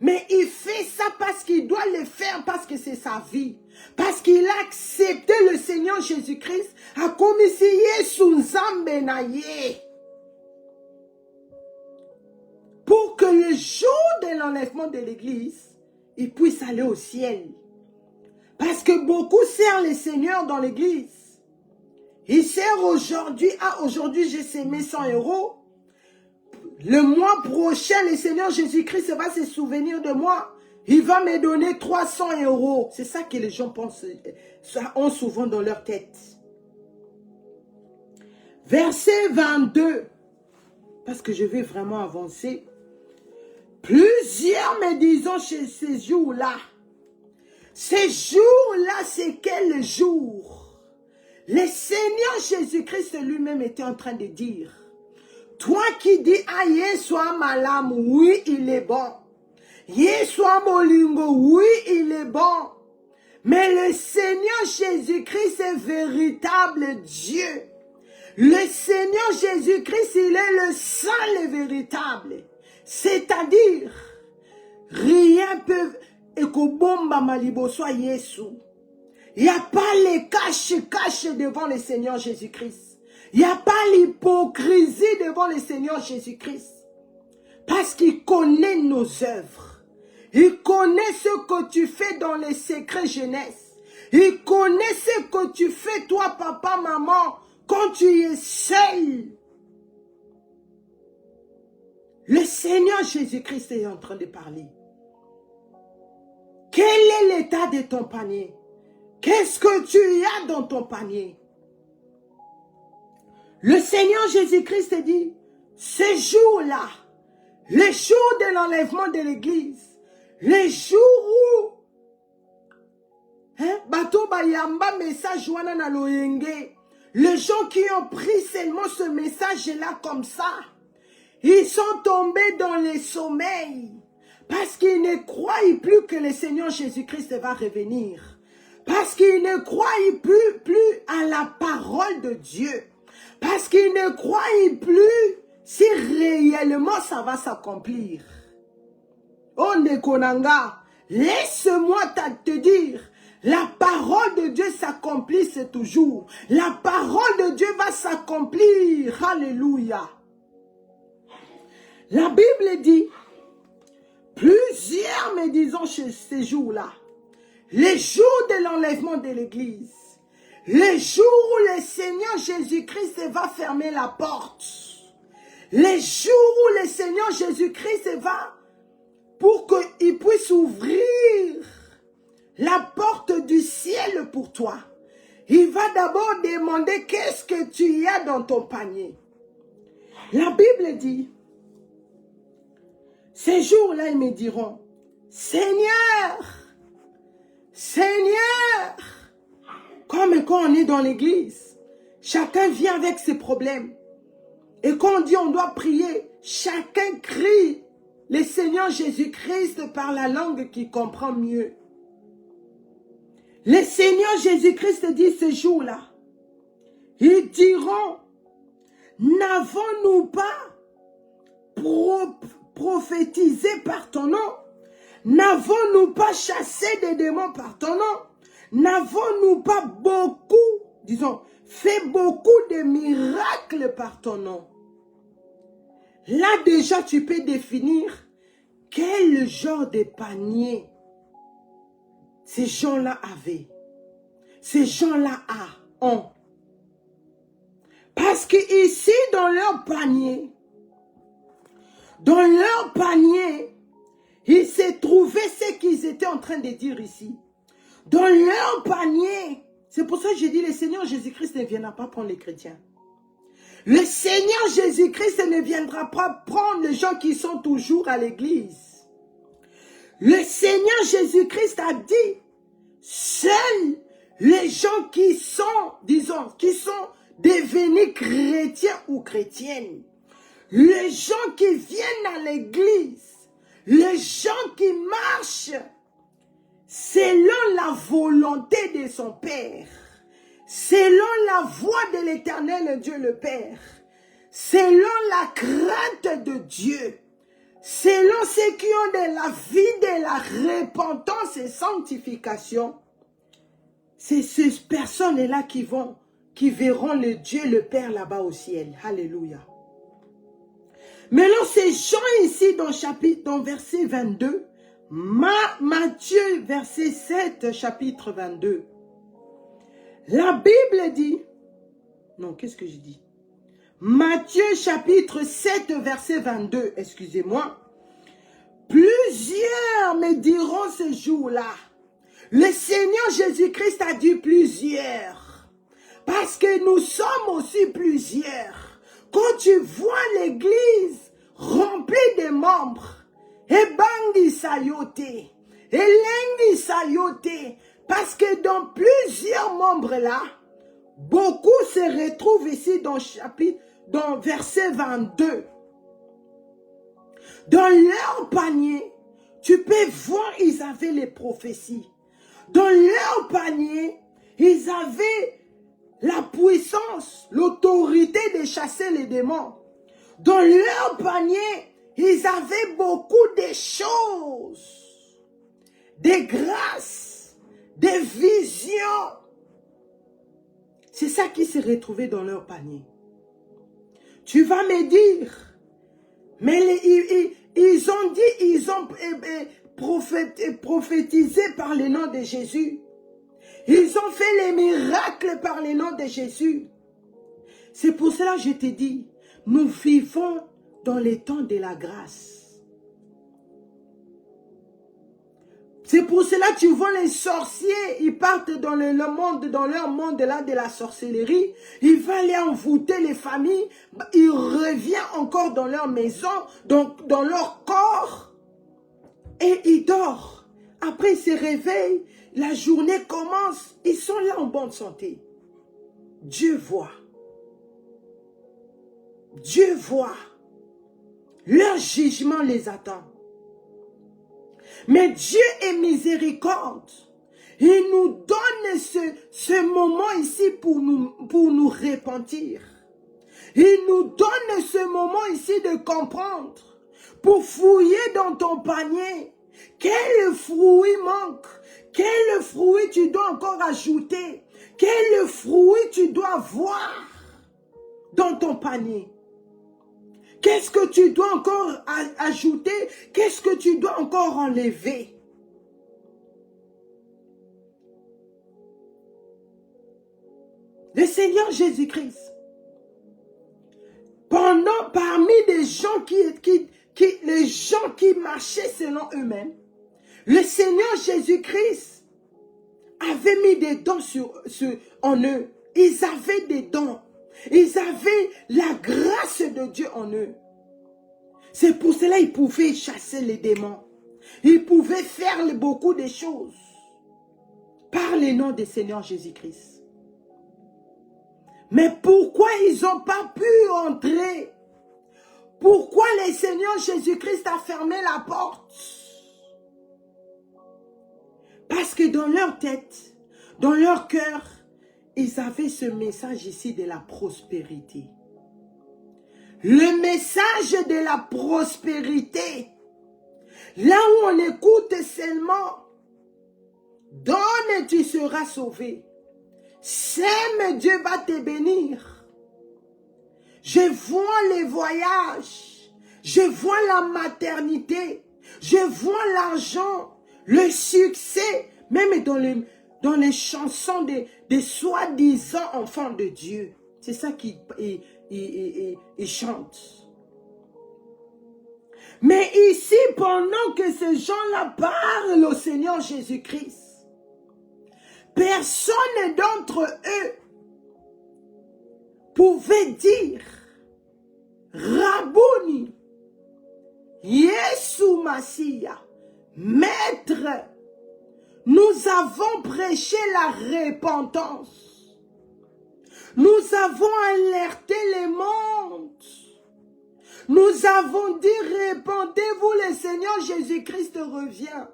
Mais il fait ça parce qu'il doit le faire, parce que c'est sa vie. Parce qu'il a accepté le Seigneur Jésus-Christ à comme si Yesu Nzambe na ye. Pour que le jour de l'enlèvement de l'église, il puisse aller au ciel. Parce que beaucoup servent le Seigneur dans l'église. Il sert aujourd'hui, aujourd'hui j'ai semé 100 €. Le mois prochain, le Seigneur Jésus-Christ va se souvenir de moi. Il va me donner 300 €. C'est ça que les gens pensent, ont souvent dans leur tête. Verset 22. Parce que je vais vraiment avancer. Plusieurs me disent chez ces jours-là. Ces jours-là, c'est quel jour? Le Seigneur Jésus-Christ lui-même était en train de dire. Toi qui dis, ah, Yeshua Malam, oui, il est bon. Yeshua Molingo, oui, il est bon. Mais le Seigneur Jésus-Christ est véritable Dieu. Le Seigneur Jésus-Christ, il est le seul et véritable. C'est-à-dire, Rien peut ekobomba malibo soit Yesu. Il n'y a pas les cache-cache devant le Seigneur Jésus-Christ. Il n'y a pas l'hypocrisie devant le Seigneur Jésus-Christ. Parce qu'il connaît nos œuvres. Il connaît ce que tu fais dans les secrets jeunesse. Il connaît ce que tu fais toi, papa, maman, quand tu es seul. Le Seigneur Jésus-Christ est en train de parler. Quel est l'état de ton panier? Qu'est-ce que tu as dans ton panier? Le Seigneur Jésus-Christ dit, ce jour-là, le jour de l'enlèvement de l'église, le jour où bato bayamba message wana na loyenge, les gens qui ont pris seulement ce message-là comme ça, ils sont tombés dans le sommeil parce qu'ils ne croient plus que le Seigneur Jésus-Christ va revenir. Parce qu'ils ne croient plus à la parole de Dieu. Parce qu'ils ne croient plus si réellement ça va s'accomplir. Oh Nekonanga, laisse-moi te dire, la parole de Dieu s'accomplisse toujours. La parole de Dieu va s'accomplir. Alléluia. La Bible dit, plusieurs me disons chez ces jours-là, les jours de l'enlèvement de l'église, les jours où le Seigneur Jésus-Christ va fermer la porte, les jours où le Seigneur Jésus-Christ va, pour qu'il puisse ouvrir la porte du ciel pour toi, il va d'abord demander qu'est-ce que tu as dans ton panier. La Bible dit, ces jours-là, ils me diront, Seigneur, Seigneur, comme quand on est dans l'église, chacun vient avec ses problèmes. Et quand on dit on doit prier, chacun crie le Seigneur Jésus-Christ par la langue qu'il comprend mieux. Le Seigneur Jésus-Christ dit ce jour-là, ils diront, n'avons-nous pas prophétisé par ton nom? N'avons-nous pas chassé des démons par ton nom? N'avons-nous pas beaucoup, disons, fait beaucoup de miracles par ton nom? Là déjà tu peux définir quel genre de panier ces gens-là avaient. Ces gens-là ont. Parce que ici dans leur panier, il s'est trouvé ce qu'ils étaient en train de dire ici. Dans leur panier, c'est pour ça que je dis, le Seigneur Jésus-Christ ne viendra pas prendre les chrétiens. Le Seigneur Jésus-Christ ne viendra pas prendre les gens qui sont toujours à l'église. Le Seigneur Jésus-Christ a dit, seuls les gens qui sont, disons, qui sont devenus chrétiens ou chrétiennes, les gens qui viennent à l'église, les gens qui marchent selon la volonté de son Père, selon la voix de l'Éternel Dieu le Père, selon la crainte de Dieu, selon ceux qui ont de la vie, de la repentance et sanctification, c'est ces personnes-là qui verront le Dieu le Père là-bas au ciel. Alléluia. Maintenant, ces gens ici dans verset 22, Matthieu verset 7, chapitre 22. La Bible dit, non, qu'est-ce que je dis? Matthieu chapitre 7, verset 22, excusez-moi. Plusieurs me diront ce jour-là, le Seigneur Jésus-Christ a dit plusieurs, parce que nous sommes aussi plusieurs. Quand tu vois l'église remplie de membres, et bangi sayote, et lengi sayote, parce que dans plusieurs membres là, beaucoup se retrouvent ici dans verset 22. Dans leur panier, tu peux voir, ils avaient les prophéties. Dans leur panier, ils avaient la puissance, l'autorité de chasser les démons. Dans leur panier, Ils avaient beaucoup de choses, des grâces, des visions. C'est ça qui s'est retrouvé dans leur panier. Tu vas me dire, mais ils ont dit, ils ont prophétisé par le nom de Jésus. Ils ont fait les miracles par le nom de Jésus. C'est pour cela que je te dis, nous vivons dans les temps de la grâce. C'est pour cela que tu vois les sorciers, ils partent dans dans leur monde là de la sorcellerie. Ils vont aller envoûter les familles. Ils reviennent encore dans leur maison, dans leur corps. Et ils dorment. Après, ils se réveillent. La journée commence. Ils sont là en bonne santé. Dieu voit. Dieu voit. Leur jugement les attend. Mais Dieu est miséricorde. Il nous donne ce moment ici pour nous repentir. Il nous donne ce moment ici de comprendre. Pour fouiller dans ton panier. Quel fruit manque? Quel fruit tu dois encore ajouter? Quel fruit tu dois voir dans ton panier? Qu'est-ce que tu dois encore ajouter? Qu'est-ce que tu dois encore enlever? Le Seigneur Jésus-Christ, parmi les gens les gens qui marchaient selon eux-mêmes, le Seigneur Jésus-Christ avait mis des dons en eux. Ils avaient des dons. Ils avaient la grâce de Dieu en eux. C'est pour cela qu'ils pouvaient chasser les démons. Ils pouvaient faire beaucoup de choses. Par le nom du Seigneur Jésus-Christ. Mais pourquoi ils n'ont pas pu entrer? Pourquoi le Seigneur Jésus-Christ a fermé la porte? Parce que dans leur tête, dans leur cœur, ils avaient ce message ici de la prospérité. Le message de la prospérité. Là où on écoute seulement, donne et tu seras sauvé. Sème, Dieu va te bénir. Je vois les voyages. Je vois la maternité. Je vois l'argent, le succès, même dans les chansons des soi-disant enfants de Dieu. C'est ça qu'ils chantent. Mais ici, pendant que ces gens-là parlent au Seigneur Jésus-Christ, personne d'entre eux pouvait dire Rabouni, Yeshua Massia, Maître, nous avons prêché la repentance. Nous avons alerté les mondes. Nous avons dit, répentez-vous, le Seigneur Jésus-Christ revient.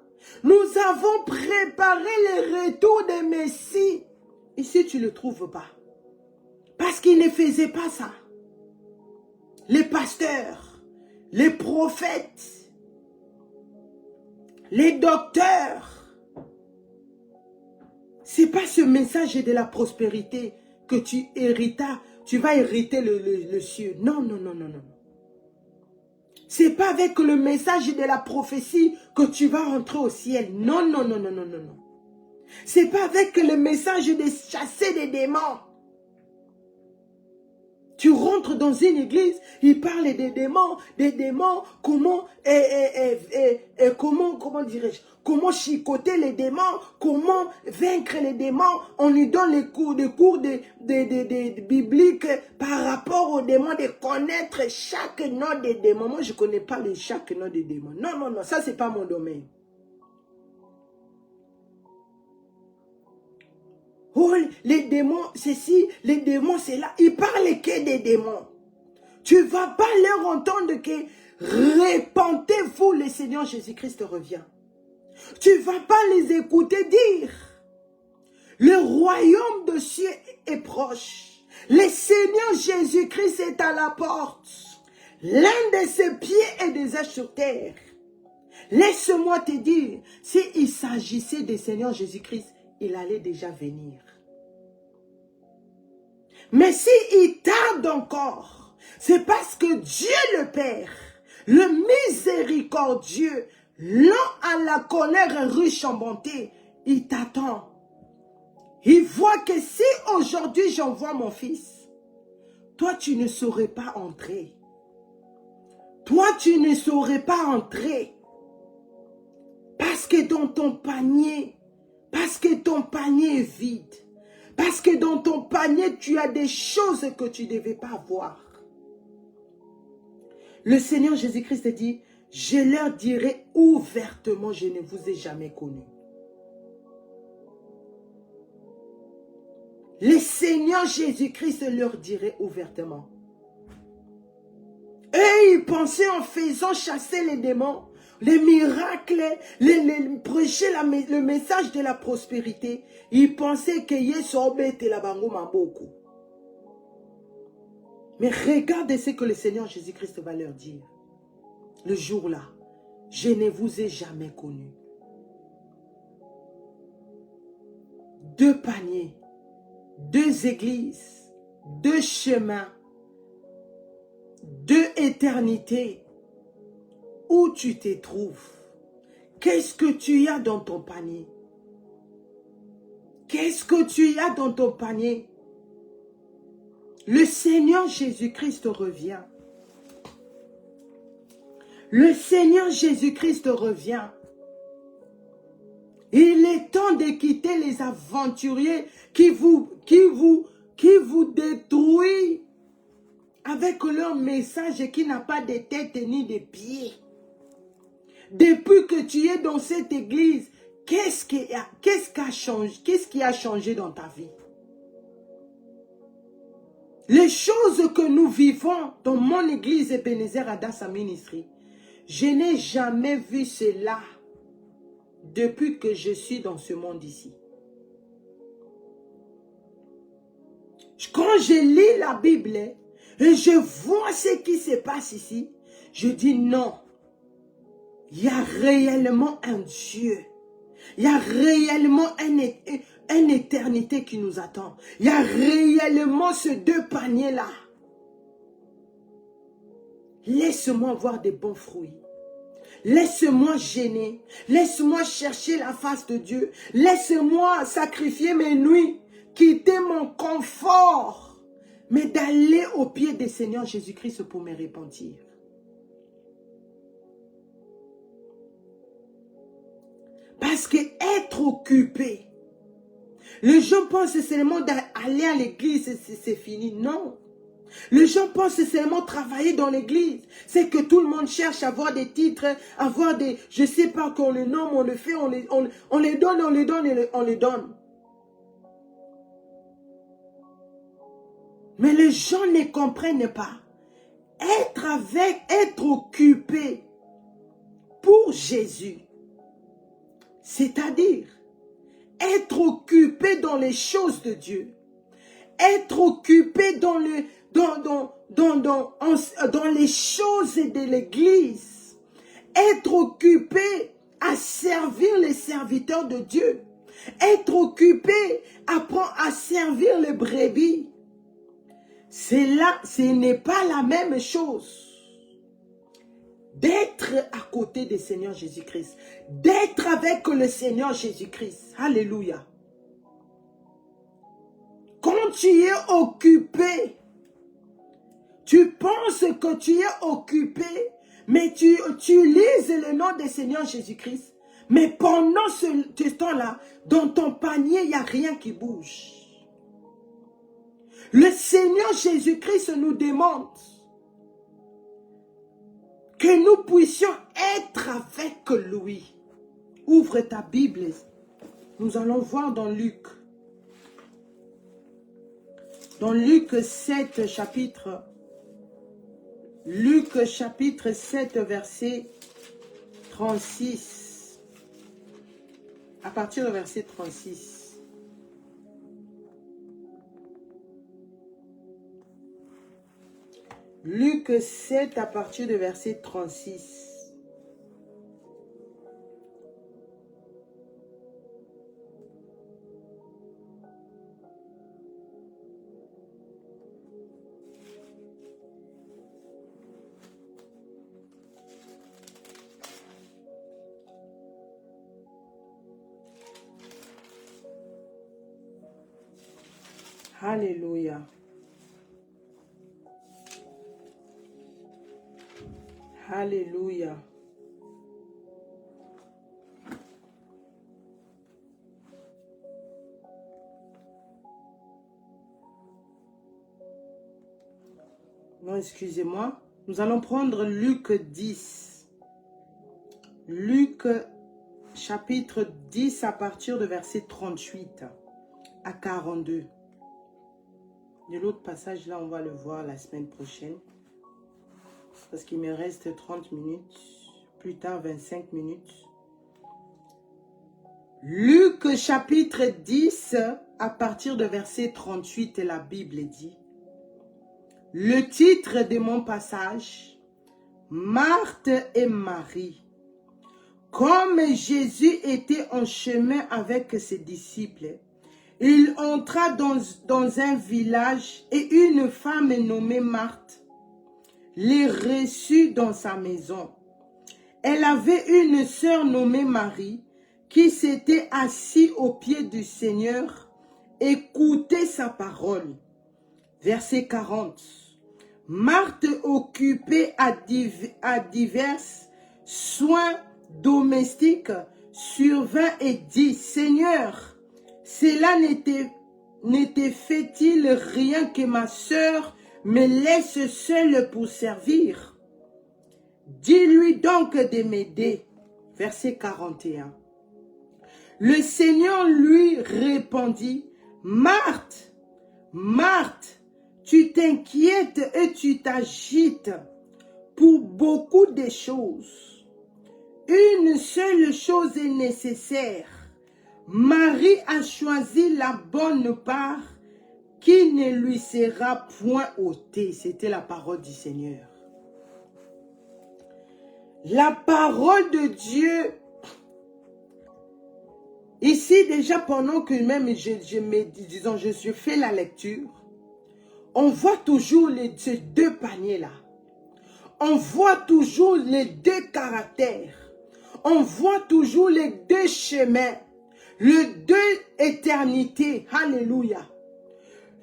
Nous avons préparé le retour des Messies. Ici, tu ne le trouves pas. Parce qu'ils ne faisaient pas ça. Les pasteurs, les prophètes, les docteurs. Ce n'est pas ce message de la prospérité que tu vas hériter le ciel. Non, non, non, non, non. Ce n'est pas avec le message de la prophétie que tu vas rentrer au ciel. Non, non, non, non, non, non, non. Ce n'est pas avec le message de chasser des démons. Tu rentres dans une église, il parle des démons, comment dirais-je, comment chicoter les démons, comment vaincre les démons. On lui donne des cours bibliques par rapport aux démons, de connaître chaque nom des démons. Moi, je ne connais pas chaque nom des démons. Non, non, non, ça, ce n'est pas mon domaine. Oh, les démons, ceci, les démons, c'est là. Ils parlent que des démons. Tu ne vas pas leur entendre que répentez-vous, le Seigneur Jésus-Christ revient. Tu ne vas pas les écouter dire le royaume de cieux est proche. Le Seigneur Jésus-Christ est à la porte. L'un de ses pieds est déjà sur terre. Laisse-moi te dire, s'il s'agissait du Seigneur Jésus-Christ, il allait déjà venir. Mais s'il tarde encore, c'est parce que Dieu le Père, le miséricordieux, lent à la colère et riche en bonté, il t'attend. Il voit que si aujourd'hui j'envoie mon fils, toi tu ne saurais pas entrer. Toi tu ne saurais pas entrer. Parce que dans ton panier, est vide. Parce que dans ton panier, tu as des choses que tu ne devais pas avoir. Le Seigneur Jésus-Christ dit, je leur dirai ouvertement, je ne vous ai jamais connu. Le Seigneur Jésus-Christ leur dirait ouvertement. Et ils pensaient en faisant chasser les démons, les miracles, prêcher le message de la prospérité. Ils pensaient que Yesobe était la bango maboko. Mais regardez ce que le Seigneur Jésus-Christ va leur dire. Le jour-là, je ne vous ai jamais connu. 2 paniers, 2 églises, 2 chemins, 2 éternités. Où tu te trouves? Qu'est-ce que tu as dans ton panier? Qu'est-ce que tu as dans ton panier? Le Seigneur Jésus-Christ revient. Le Seigneur Jésus-Christ revient. Il est temps de quitter les aventuriers qui vous détruisent avec leur message qui n'a pas de tête ni de pieds. Depuis que tu es dans cette église, qu'est-ce qui a changé dans ta vie? Les choses que nous vivons dans mon église Ebenezer Adassa Ministry, je n'ai jamais vu cela depuis que je suis dans ce monde ici. Quand je lis la Bible et je vois ce qui se passe ici, je dis non. Il y a réellement un Dieu. Il y a réellement une éternité qui nous attend. Il y a réellement ces 2 paniers-là. Laisse-moi voir des bons fruits. Laisse-moi gêner. Laisse-moi chercher la face de Dieu. Laisse-moi sacrifier mes nuits. Quitter mon confort. Mais d'aller au pied du Seigneur Jésus-Christ pour me repentir. Parce que être occupé, les gens pensent seulement d'aller à l'église, c'est fini. Non. Les gens pensent seulement travailler dans l'église. C'est que tout le monde cherche à avoir des titres, à avoir des... Je ne sais pas qu'on le nomme, on le fait, on les donne. Mais les gens ne comprennent pas. Être occupé pour Jésus. C'est-à-dire, être occupé dans les choses de Dieu. Être occupé dans les choses de l'église. Être occupé à servir les serviteurs de Dieu. Être occupé à servir les brebis. Ce n'est pas la même chose. D'être à côté du Seigneur Jésus-Christ. D'être avec le Seigneur Jésus-Christ. Alléluia. Quand tu es occupé, tu penses que tu es occupé, mais tu lises le nom du Seigneur Jésus-Christ. Mais pendant ce temps-là, dans ton panier, il n'y a rien qui bouge. Le Seigneur Jésus-Christ nous demande que nous puissions être avec lui. Ouvre ta Bible. Nous allons voir dans Luc. Dans Luc 7, chapitre 7, verset 36. À partir du verset 36. Luc 7 à partir de verset 36. Alléluia. Alléluia. Non, excusez-moi. Nous allons prendre Luc 10. Luc chapitre 10 à partir de verset 38 à 42. De l'autre passage, là, on va le voir la semaine prochaine. Parce qu'il me reste 30 minutes. Plus tard, 25 minutes. Luc chapitre 10, à partir de verset 38, la Bible dit. Le titre de mon passage, Marthe et Marie. Comme Jésus était en chemin avec ses disciples, il entra dans un village et une femme nommée Marthe les reçut dans sa maison. Elle avait une sœur nommée Marie qui s'était assise aux pieds du Seigneur, écoutait sa parole. Verset 40. Marthe, occupée à divers soins domestiques, survint et dit, Seigneur, cela n'était fait-il rien que ma sœur me laisse seule pour servir? Dis-lui donc de m'aider. Verset 41. Le Seigneur lui répondit, Marthe, Marthe, tu t'inquiètes et tu t'agites pour beaucoup de choses. Une seule chose est nécessaire. Marie a choisi la bonne part qui ne lui sera point ôtée. C'était la parole du Seigneur. La parole de Dieu. Ici, déjà, pendant que même je fais la lecture, on voit toujours ces deux paniers-là. On voit toujours les deux caractères. On voit toujours les deux chemins. Les deux éternités. Alléluia.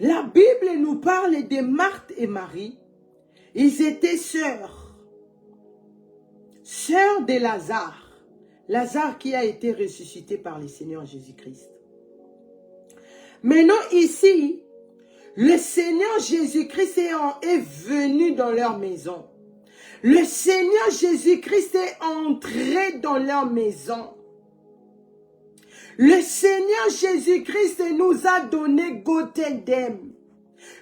La Bible nous parle de Marthe et Marie. Ils étaient sœurs. Sœurs de Lazare. Lazare qui a été ressuscité par le Seigneur Jésus-Christ. Maintenant ici, le Seigneur Jésus-Christ est venu dans leur maison. Le Seigneur Jésus-Christ est entré dans leur maison. Le Seigneur Jésus-Christ nous a donné Gotendem.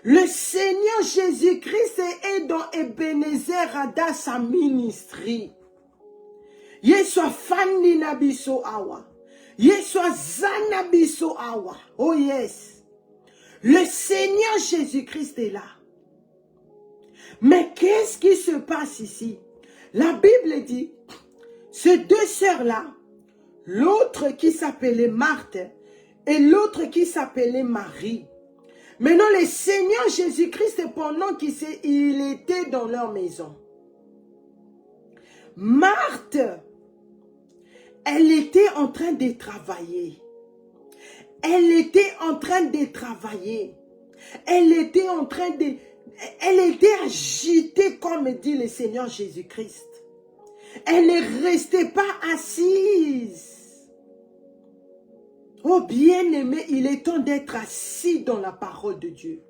Le Seigneur Jésus-Christ est dans Ebenezer Ada sa ministrie. Yeswa fandi na biso awa. Yeswa zana biso awa. Oh yes. Le Seigneur Jésus-Christ est là. Mais qu'est-ce qui se passe ici? La Bible dit, ces deux sœurs-là, l'autre qui s'appelait Marthe et l'autre qui s'appelait Marie. Maintenant, le Seigneur Jésus-Christ, pendant qu'il était dans leur maison, Marthe, elle était en train de travailler. Elle était en train de travailler. Elle était en train de... Elle était agitée, comme dit le Seigneur Jésus-Christ. Elle ne restait pas assise. Oh bien-aimé, il est temps d'être assis dans la parole de Dieu.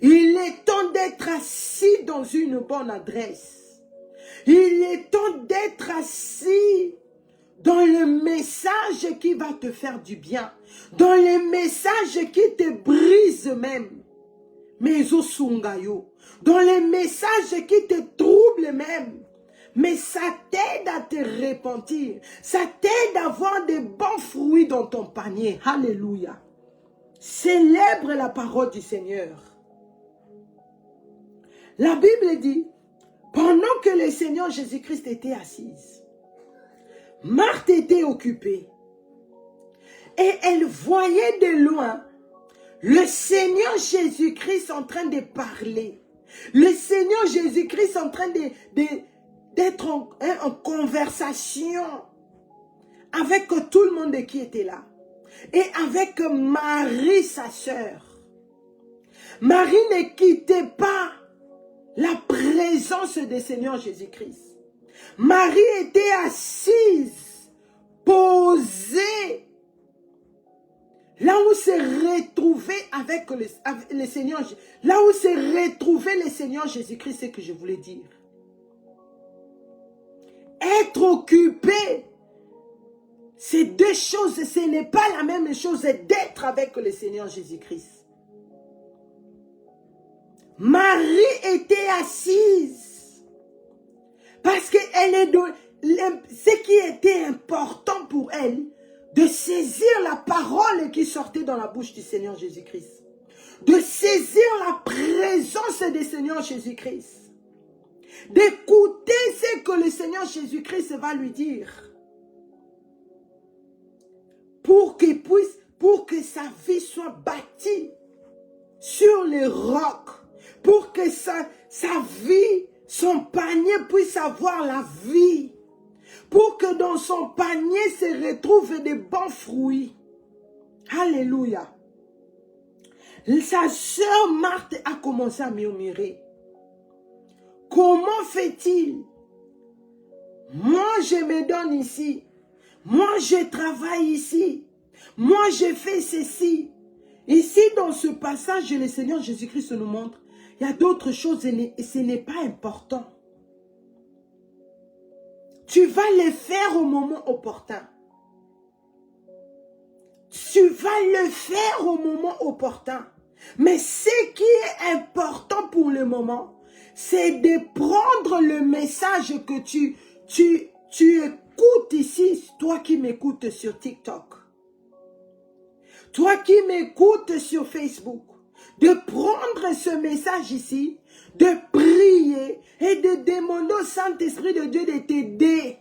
Il est temps d'être assis dans une bonne adresse. Il est temps d'être assis dans le message qui va te faire du bien. Dans le message qui te brise même. Mais au sungayo. Dans les messages qui te troublent même. Mais ça t'aide à te repentir. Ça t'aide à avoir de bons fruits dans ton panier. Alléluia. Célèbre la parole du Seigneur. La Bible dit, pendant que le Seigneur Jésus-Christ était assise, Marthe était occupée et elle voyait de loin le Seigneur Jésus-Christ en train de parler. Le Seigneur Jésus-Christ en train d'être en conversation avec tout le monde qui était là. Et avec Marie, sa sœur. Marie ne quittait pas la présence du Seigneur Jésus-Christ. Marie était assise, posée, là où se retrouvait avec le Seigneur, là où se retrouvait le Seigneur Jésus-Christ, c'est ce que je voulais dire. Être occupé, c'est deux choses, ce n'est pas la même chose d'être avec le Seigneur Jésus-Christ. Marie était assise parce que ce qui était important pour elle, de saisir la parole qui sortait dans la bouche du Seigneur Jésus-Christ, de saisir la présence du Seigneur Jésus-Christ, d'écouter ce que le Seigneur Jésus-Christ va lui dire, pour que sa vie soit bâtie sur le roc, pour que sa vie, son panier puisse avoir la vie, pour que dans son panier se retrouvent de bons fruits. Alléluia. Sa sœur Marthe a commencé à murmurer. Comment fait-il? Moi, je me donne ici. Moi, je travaille ici. Moi, je fais ceci. Ici, dans ce passage, le Seigneur Jésus-Christ nous montre, il y a d'autres choses et ce n'est pas important. Tu vas les faire au moment opportun. Tu vas le faire au moment opportun. Mais ce qui est important pour le moment, c'est de prendre le message que tu écoutes ici, toi qui m'écoutes sur TikTok, toi qui m'écoutes sur Facebook, de prendre ce message ici, de prier et de demander au Saint-Esprit de Dieu de t'aider.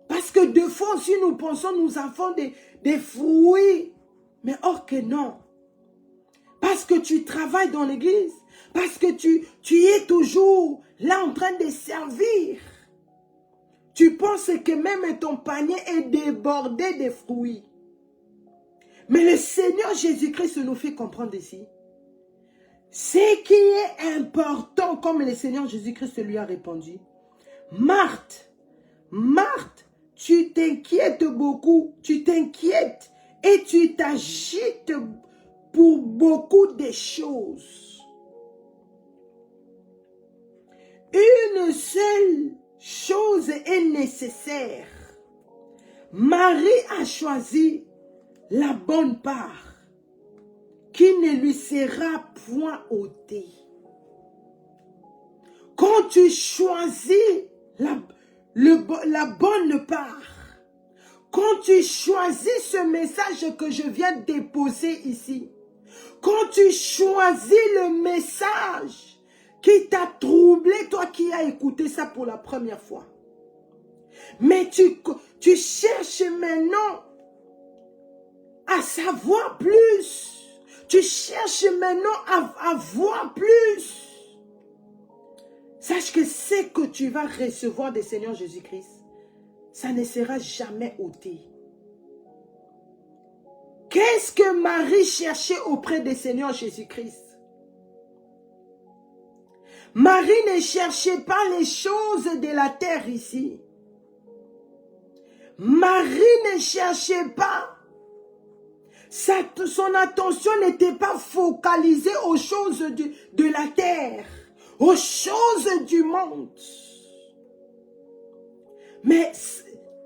Parce que deux fois aussi nous pensons nous avons des fruits, mais or que non. Parce que tu travailles dans l'église, parce que tu es toujours là en train de servir. Tu penses que même ton panier est débordé de fruits. Mais le Seigneur Jésus-Christ nous fait comprendre ici. Ce qui est important, comme le Seigneur Jésus-Christ lui a répondu. Marthe, Marthe, tu t'inquiètes beaucoup, tu t'inquiètes et tu t'agites pour beaucoup de choses. Une seule chose est nécessaire. Marie a choisi la bonne part qui ne lui sera point ôtée. Quand tu choisis la bonne part, quand tu choisis ce message que je viens de déposer ici, quand tu choisis le message qui t'a troublé, toi qui as écouté ça pour la première fois, mais tu cherches maintenant à savoir plus, tu cherches maintenant à voir plus, sache que ce que tu vas recevoir du Seigneur Jésus-Christ, ça ne sera jamais ôté. Qu'est-ce que Marie cherchait auprès du Seigneur Jésus-Christ? Marie ne cherchait pas les choses de la terre ici. Marie ne cherchait pas. Son attention n'était pas focalisée aux choses de la terre, aux choses du monde. Mais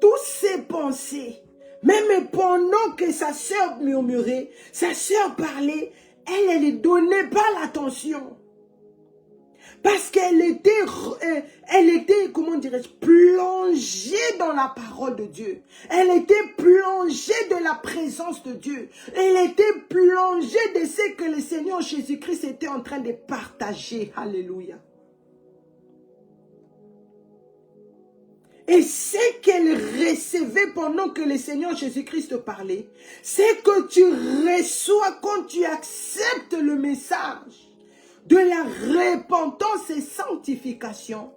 toutes ces pensées, même pendant que sa sœur murmurait, sa sœur parlait, elle ne donnait pas l'attention. Parce qu'elle était, comment dirais-je, plongée dans la parole de Dieu. Elle était plongée de la présence de Dieu. Elle était plongée de ce que le Seigneur Jésus-Christ était en train de partager. Alléluia. Et ce qu'elle recevait pendant que le Seigneur Jésus-Christ parlait, c'est que tu reçois quand tu acceptes le message de la repentance et sanctification.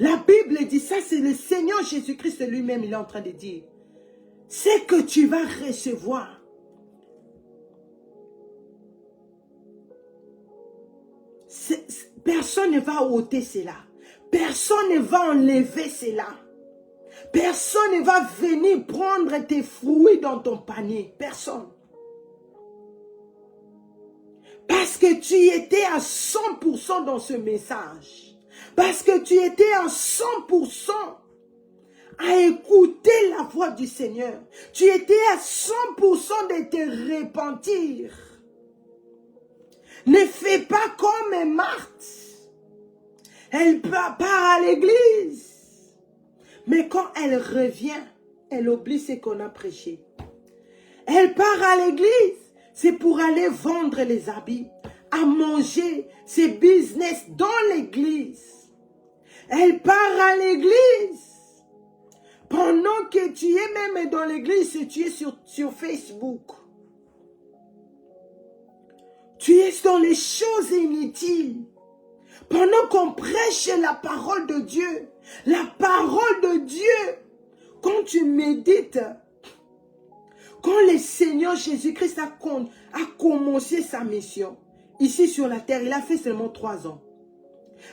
La Bible dit ça, c'est le Seigneur Jésus-Christ lui-même, il est en train de dire. C'est que tu vas recevoir. Personne ne va ôter cela. Personne ne va enlever cela. Personne ne va venir prendre tes fruits dans ton panier. Personne. Parce que tu étais à 100% dans ce message. Parce que tu étais à 100% à écouter la voix du Seigneur. Tu étais à 100% de te repentir. Ne fais pas comme Marthe. Elle part à l'église. Mais quand elle revient, elle oublie ce qu'on a prêché. Elle part à l'église, c'est pour aller vendre les habits, à manger, ses business dans l'église. Elle part à l'église. Pendant que tu es même dans l'église, tu es sur Facebook. Tu es dans les choses inutiles. Pendant qu'on prêche la parole de Dieu, quand tu médites, quand le Seigneur Jésus-Christ a commencé sa mission, ici sur la terre, il a fait seulement 3 ans.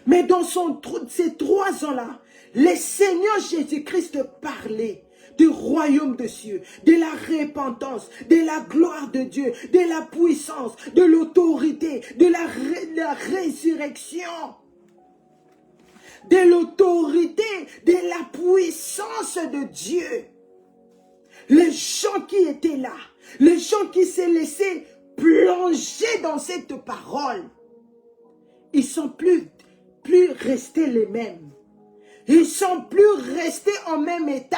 Mais dans ces 3 ans-là, le Seigneur Jésus-Christ parlait du royaume de cieux, de la repentance, de la gloire de Dieu, de la puissance, de l'autorité, de la résurrection, de l'autorité, de la puissance de Dieu. Les gens qui étaient là, les gens qui s'est laissés plonger dans cette parole, ils ne sont plus restés les mêmes. Ils ne sont plus restés en même état.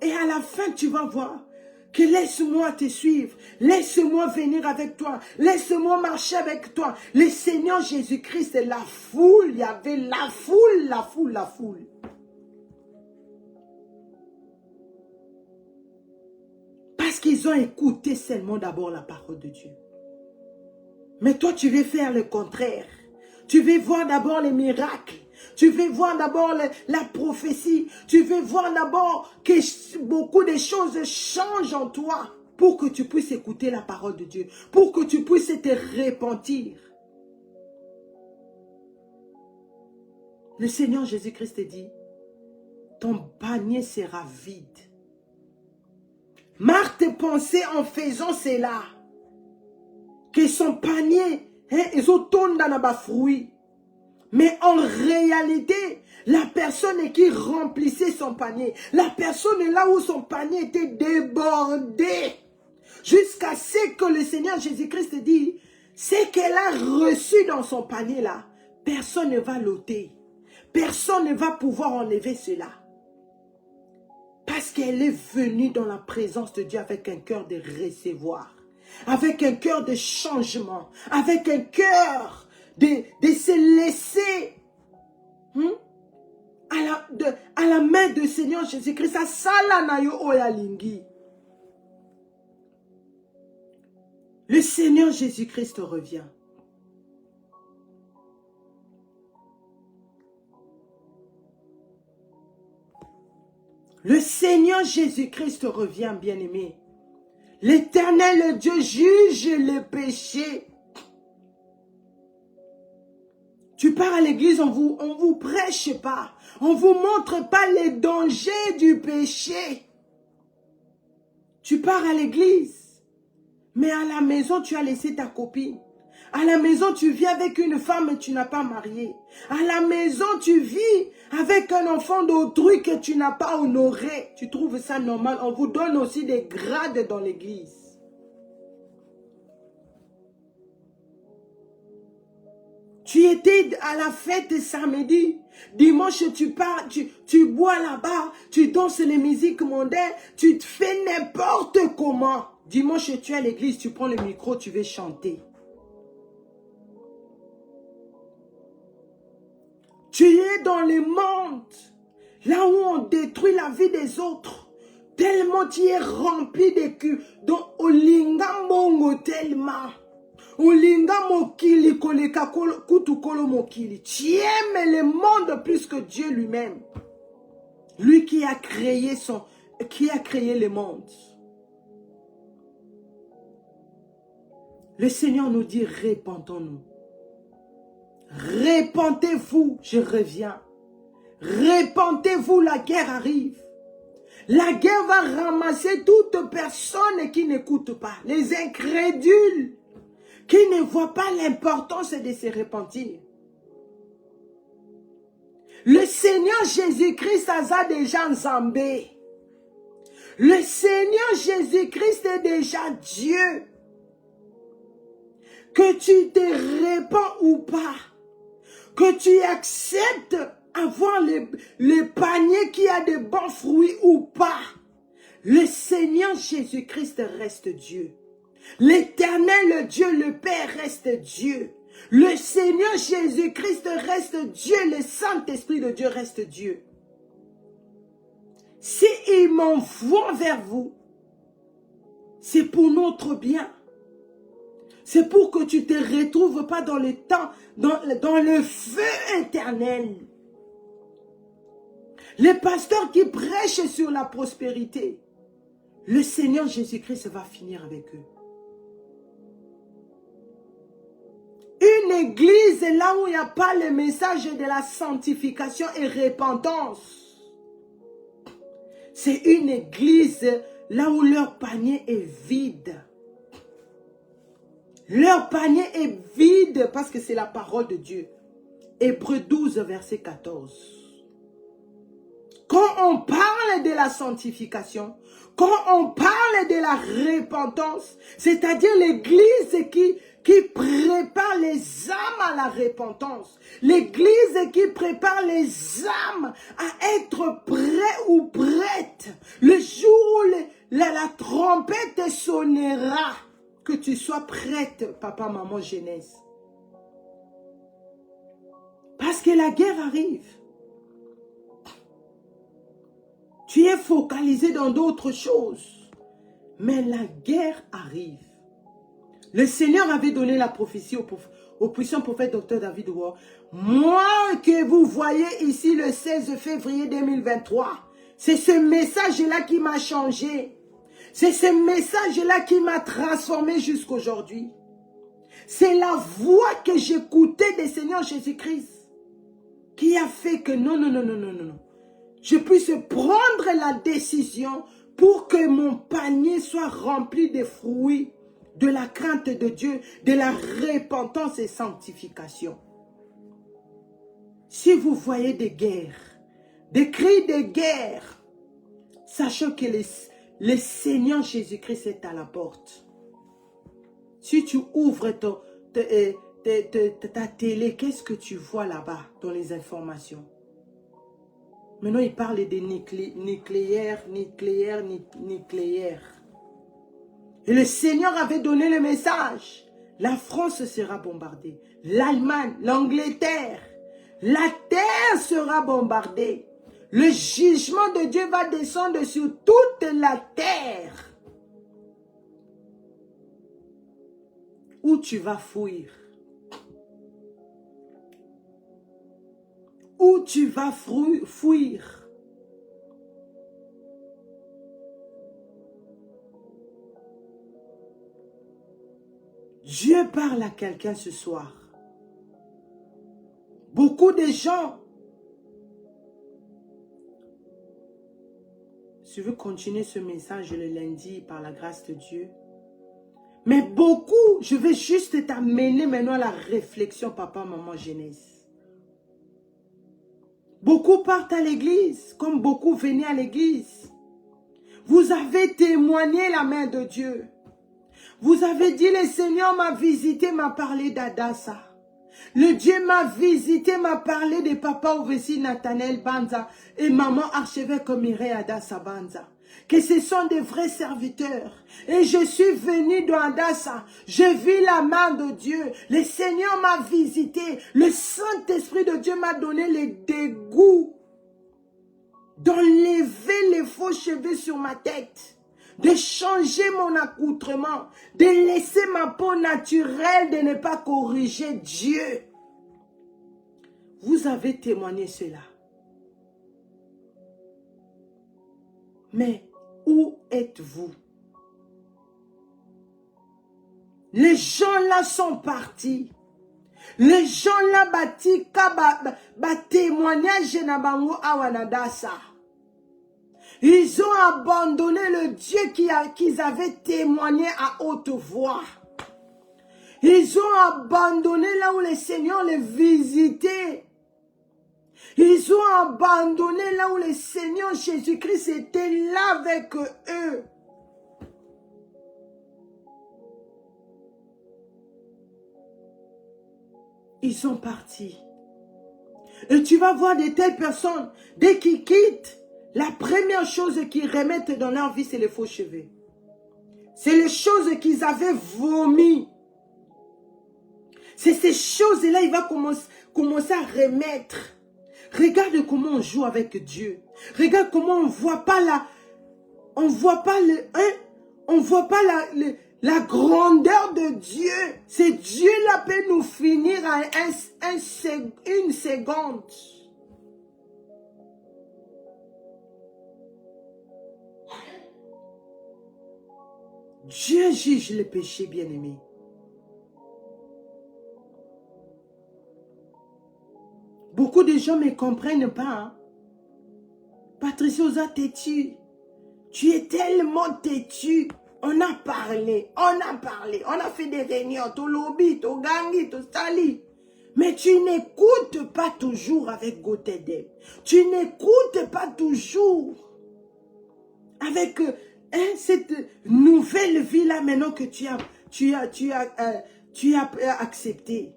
Et à la fin, tu vas voir que laisse-moi te suivre, laisse-moi venir avec toi, laisse-moi marcher avec toi. Le Seigneur Jésus-Christ, la foule, il y avait la foule. Parce qu'ils ont écouté seulement d'abord la parole de Dieu. Mais toi, tu veux faire le contraire. Tu veux voir d'abord les miracles. Tu veux voir d'abord la prophétie. Tu veux voir d'abord que beaucoup de choses changent en toi pour que tu puisses écouter la parole de Dieu. Pour que tu puisses te repentir. Le Seigneur Jésus-Christ te dit, ton panier sera vide. Marthe pensait en faisant cela que son panier, ils ont tourné dans les fruits. Mais en réalité, la personne qui remplissait son panier, la personne là où son panier était débordé, jusqu'à ce que le Seigneur Jésus-Christ dit, ce qu'elle a reçu dans son panier là, personne ne va l'ôter. Personne ne va pouvoir enlever cela. Parce qu'elle est venue dans la présence de Dieu avec un cœur de recevoir, avec un cœur de changement, avec un cœur de se laisser à la main du Seigneur Jésus-Christ. Le Seigneur Jésus-Christ revient. Le Seigneur Jésus-Christ revient, bien-aimé. L'Éternel Dieu juge le péché. Tu pars à l'église, on vous prêche pas. On vous montre pas les dangers du péché. Tu pars à l'église, mais à la maison, tu as laissé ta copine. À la maison, tu vis avec une femme et tu n'as pas marié. À la maison, tu vis avec un enfant d'autrui que tu n'as pas honoré. Tu trouves ça normal? On vous donne aussi des grades dans l'église. Tu étais à la fête samedi. Dimanche, tu pars, tu bois là-bas, tu danses les musiques mondaines, tu te fais n'importe comment. Dimanche, tu es à l'église, tu prends le micro, tu veux chanter. Tu es dans le monde, là où on détruit la vie des autres. Tellement tu es rempli de cul. Donc, olinga mongo tellement. Olinga mokili koleka kutu kolo mokili. Tu aimes le monde plus que Dieu lui-même. Lui qui a créé le monde. Le Seigneur nous dit, répentons-nous. Répentez-vous, je reviens. Répentez-vous, la guerre arrive. La guerre va ramasser toute personne qui n'écoute pas. Les incrédules qui ne voient pas l'importance de se repentir. Le Seigneur Jésus-Christ a déjà Nzambé. Le Seigneur Jésus-Christ est déjà Dieu. Que tu te répands ou pas, que tu acceptes avoir le panier qui a de bons fruits ou pas, le Seigneur Jésus-Christ reste Dieu. L'Éternel Dieu, le Père reste Dieu. Le Seigneur Jésus-Christ reste Dieu. Le Saint-Esprit de Dieu reste Dieu. Si il m'envoie vers vous, c'est pour notre bien. C'est pour que tu ne te retrouves pas dans le temps, dans le feu éternel. Les pasteurs qui prêchent sur la prospérité, le Seigneur Jésus-Christ va finir avec eux. Une église là où il n'y a pas le message de la sanctification et repentance. C'est une église là où leur panier est vide. Leur panier est vide parce que c'est la parole de Dieu. Hébreux 12, verset 14. Quand on parle de la sanctification, quand on parle de la repentance, c'est-à-dire l'église qui prépare les âmes à la repentance, l'église qui prépare les âmes à être prêts ou prêtes, le jour où la trompette sonnera, que tu sois prête, papa, maman, jeunesse. Parce que la guerre arrive. Tu es focalisé dans d'autres choses. Mais la guerre arrive. Le Seigneur avait donné la prophétie au puissant prophète Dr. David Ward. Moi que vous voyez ici le 16 février 2023, c'est ce message-là qui m'a changé. C'est ce message-là qui m'a transformé jusqu'aujourd'hui. C'est la voix que j'écoutais des Seigneur Jésus-Christ qui a fait que non. Je puisse prendre la décision pour que mon panier soit rempli de fruits, de la crainte de Dieu, de la repentance et sanctification. Si vous voyez des guerres, des cris de guerre, sachez que le Seigneur Jésus-Christ est à la porte. Si tu ouvres ta télé, qu'est-ce que tu vois là-bas dans les informations? Maintenant, il parle de nucléaire. Et le Seigneur avait donné le message. La France sera bombardée. L'Allemagne, l'Angleterre. La terre sera bombardée. Le jugement de Dieu va descendre sur toute la terre. Où tu vas fuir? Où tu vas fuir? Dieu parle à quelqu'un ce soir. Beaucoup de gens. Je veux continuer ce message le lundi par la grâce de Dieu. Mais beaucoup, je vais juste t'amener maintenant à la réflexion, papa, maman, jeunesse. Beaucoup partent à l'église, comme beaucoup venaient à l'église. Vous avez témoigné la main de Dieu. Vous avez dit, le Seigneur m'a visité, m'a parlé d'Adassa. Le Dieu m'a visité, m'a parlé de papa Ovesi Nathanaël Banza et maman archevêque Mireille Adassa Banza. Que ce sont des vrais serviteurs. Et je suis venu dans Adassa. Je vis la main de Dieu. Le Seigneur m'a visité. Le Saint-Esprit de Dieu m'a donné le dégoût d'enlever les faux cheveux sur ma tête, de changer mon accoutrement, de laisser ma peau naturelle, de ne pas corriger Dieu. Vous avez témoigné cela. Mais où êtes-vous? Les gens là sont partis. Les gens là bâti témoignage na bango awanadasa. Ils ont abandonné le Dieu qu'ils avaient témoigné à haute voix. Ils ont abandonné là où le Seigneur les visitait. Ils ont abandonné là où le Seigneur Jésus-Christ était là avec eux. Ils sont partis. Et tu vas voir de telles personnes, dès qu'ils quittent, la première chose qu'ils remettent dans leur vie, c'est les faux cheveux. C'est les choses qu'ils avaient vomi. C'est ces choses-là, il va commencer à remettre. Regarde comment on joue avec Dieu. Regarde comment on voit pas la grandeur de Dieu. C'est Dieu là peut nous finir à une seconde. Dieu juge le péché, bien-aimé. Beaucoup de gens ne me comprennent pas. Hein? Patricia Oza, têtu. Tu es tellement têtu. On a parlé. On a fait des réunions. Au lobby, au gangi, au sali. Mais tu n'écoutes pas toujours avec Gotede. Tu n'écoutes pas toujours avec cette nouvelle vie là maintenant que tu as accepté.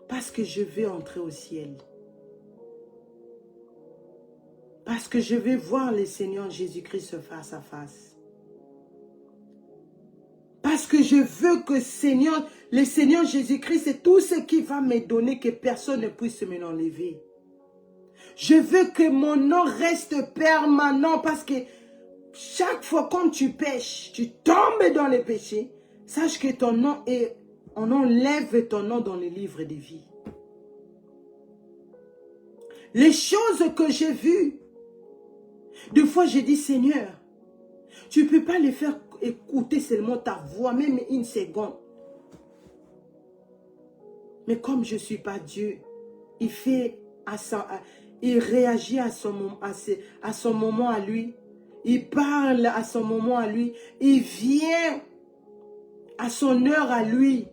Parce que je veux entrer au ciel. Parce que je vais voir le Seigneur Jésus-Christ face à face. Parce que je veux que le Seigneur Jésus-Christ, c'est tout ce qu'il va me donner, que personne ne puisse me l'enlever. Je veux que mon nom reste permanent parce que chaque fois quand tu pêches, tu tombes dans le péché, sache que ton nom est, on enlève ton nom dans le livre de vie. Les choses que j'ai vues, des fois je dis Seigneur, tu ne peux pas les faire écouter seulement ta voix, même une seconde. Mais comme je ne suis pas Dieu, il réagit à son moment à lui. Il parle à son moment à lui. Il vient à son heure à lui.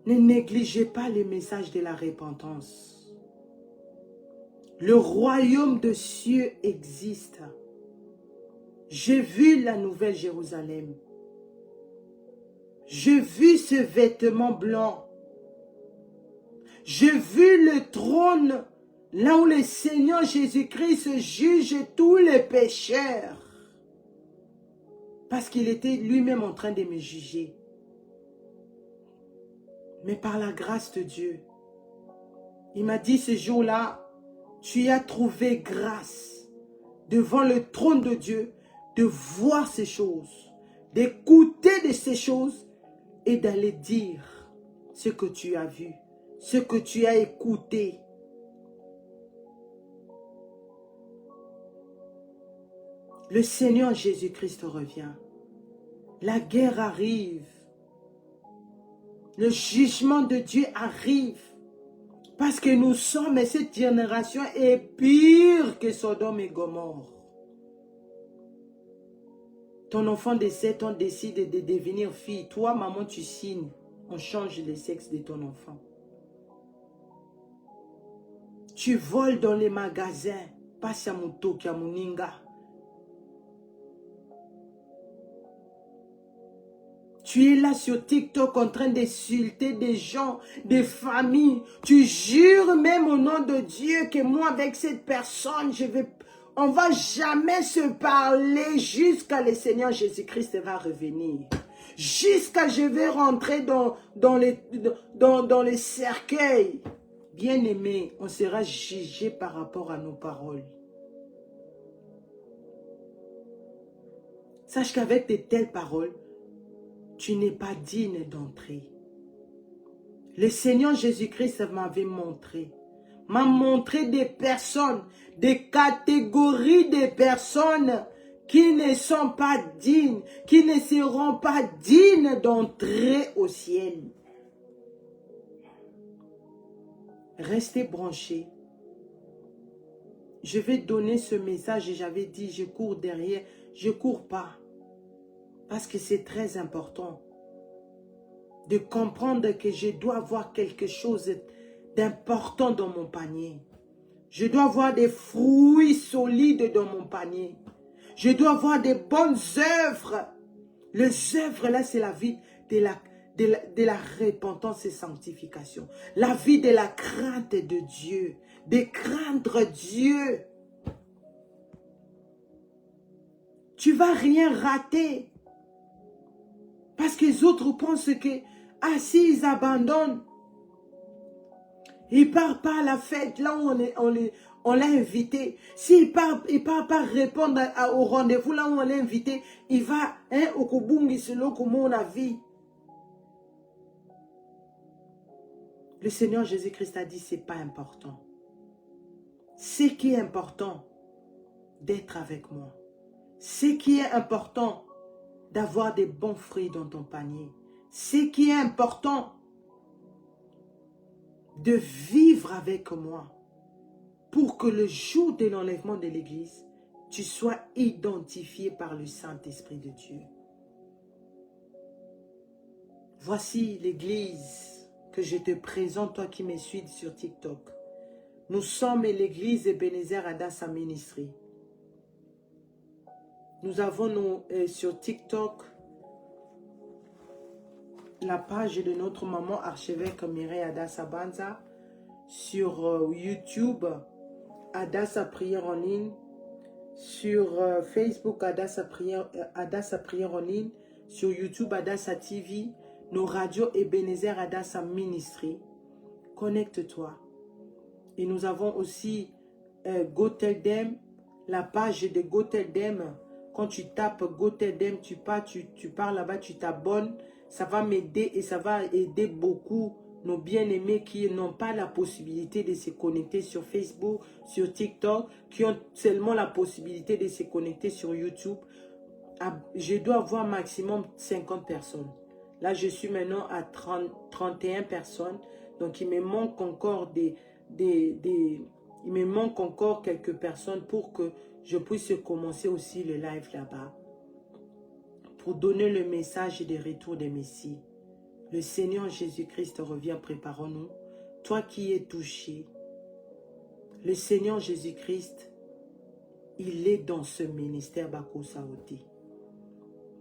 Ne négligez pas le message de la repentance. Le royaume de cieux existe. J'ai vu la nouvelle Jérusalem. J'ai vu ce vêtement blanc. J'ai vu le trône là où le Seigneur Jésus-Christ juge tous les pécheurs. Parce qu'il était lui-même en train de me juger. Mais par la grâce de Dieu, il m'a dit ce jour-là, tu as trouvé grâce devant le trône de Dieu de voir ces choses, d'écouter de ces choses et d'aller dire ce que tu as vu, ce que tu as écouté. Le Seigneur Jésus-Christ revient. La guerre arrive. Le jugement de Dieu arrive. Parce que nous sommes, et cette génération est pire que Sodome et Gomorrhe. Ton enfant de 7 ans décide de devenir fille. Toi, maman, tu signes. On change le sexe de ton enfant. Tu voles dans les magasins. Passe à Mutoki, à Muninga. Tu es là sur TikTok en train d'insulter des gens, des familles. Tu jures même au nom de Dieu que moi, avec cette personne, on ne va jamais se parler jusqu'à le Seigneur Jésus-Christ va revenir. Jusqu'à je vais rentrer dans les cercueils. Bien-aimé, on sera jugé par rapport à nos paroles. Sache qu'avec de telles paroles, tu n'es pas digne d'entrer. Le Seigneur Jésus-Christ m'avait montré. M'a montré des personnes, des catégories de personnes qui ne sont pas dignes, qui ne seront pas dignes d'entrer au ciel. Restez branchés. Je vais donner ce message et j'avais dit, je cours derrière. Je ne cours pas. Parce que c'est très important de comprendre que je dois avoir quelque chose d'important dans mon panier. Je dois avoir des fruits solides dans mon panier. Je dois avoir des bonnes œuvres. Les œuvres là, c'est la vie de la repentance et sanctification. La vie de la crainte de Dieu. De craindre Dieu. Tu ne vas rien rater. Parce que les autres pensent que, s'ils abandonnent, ils ne partent pas à la fête, là où on l'a invité. S'il ne part pas répondre au rendez-vous, là où on l'a invité, il va au Kubungi, c'est là comme on a vu. Le Seigneur Jésus-Christ a dit, ce n'est pas important. Ce qui est important, d'être avec moi. Ce qui est important, d'avoir des bons fruits dans ton panier. Ce qui est important, de vivre avec moi pour que le jour de l'enlèvement de l'église, tu sois identifié par le Saint-Esprit de Dieu. Voici l'église que je te présente, toi qui me suis sur TikTok. Nous sommes l'église Ebenezer Adassa Ministry. Nous avons sur TikTok la page de notre maman archevêque Mireille Adassa Banza. Sur YouTube, Adassa Prière en ligne. Sur Facebook, Adassa Prière en ligne. Sur YouTube, Adassa TV. Nos radios Ebenezer Adassa Ministry. Connecte-toi. Et nous avons aussi Go Tell Them, la page de Go Tell Them. Quand tu tapes Go Tell Them, tu pars là-bas, tu t'abonnes. Ça va m'aider et ça va aider beaucoup nos bien-aimés qui n'ont pas la possibilité de se connecter sur Facebook, sur TikTok, qui ont seulement la possibilité de se connecter sur YouTube. Je dois avoir maximum 50 personnes. Là, je suis maintenant à 31 personnes. Donc, il me manque encore il me manque encore quelques personnes pour que je puisse commencer aussi le live là-bas. Pour donner le message de retour des Messies. Le Seigneur Jésus-Christ revient, préparons-nous. Toi qui es touché, le Seigneur Jésus-Christ, il est dans ce ministère Bako Saoti.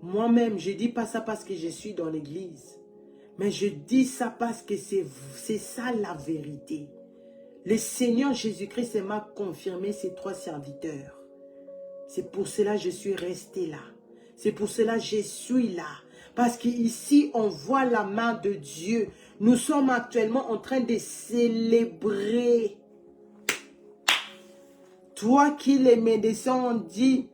Moi-même, je ne dis pas ça parce que je suis dans l'église, mais je dis ça parce que c'est ça la vérité. Le Seigneur Jésus-Christ m'a confirmé ces 3 serviteurs. C'est pour cela que je suis resté là. C'est pour cela que je suis là. Parce qu'ici, on voit la main de Dieu. Nous sommes actuellement en train de célébrer. Toi qui les médecins ont dit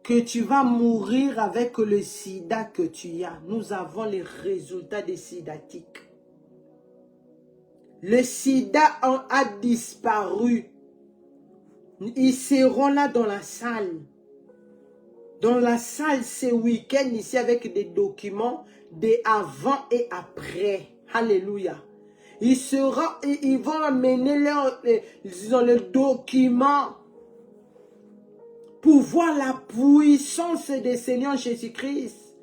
que tu vas mourir avec le sida que tu as. Nous avons les résultats des sidatiques. Le sida a disparu. Ils seront là dans la salle. Dans la salle ce week-end ici avec des documents de avant et après. Alléluia. Ils vont amener le document pour voir la puissance du Seigneur Jésus-Christ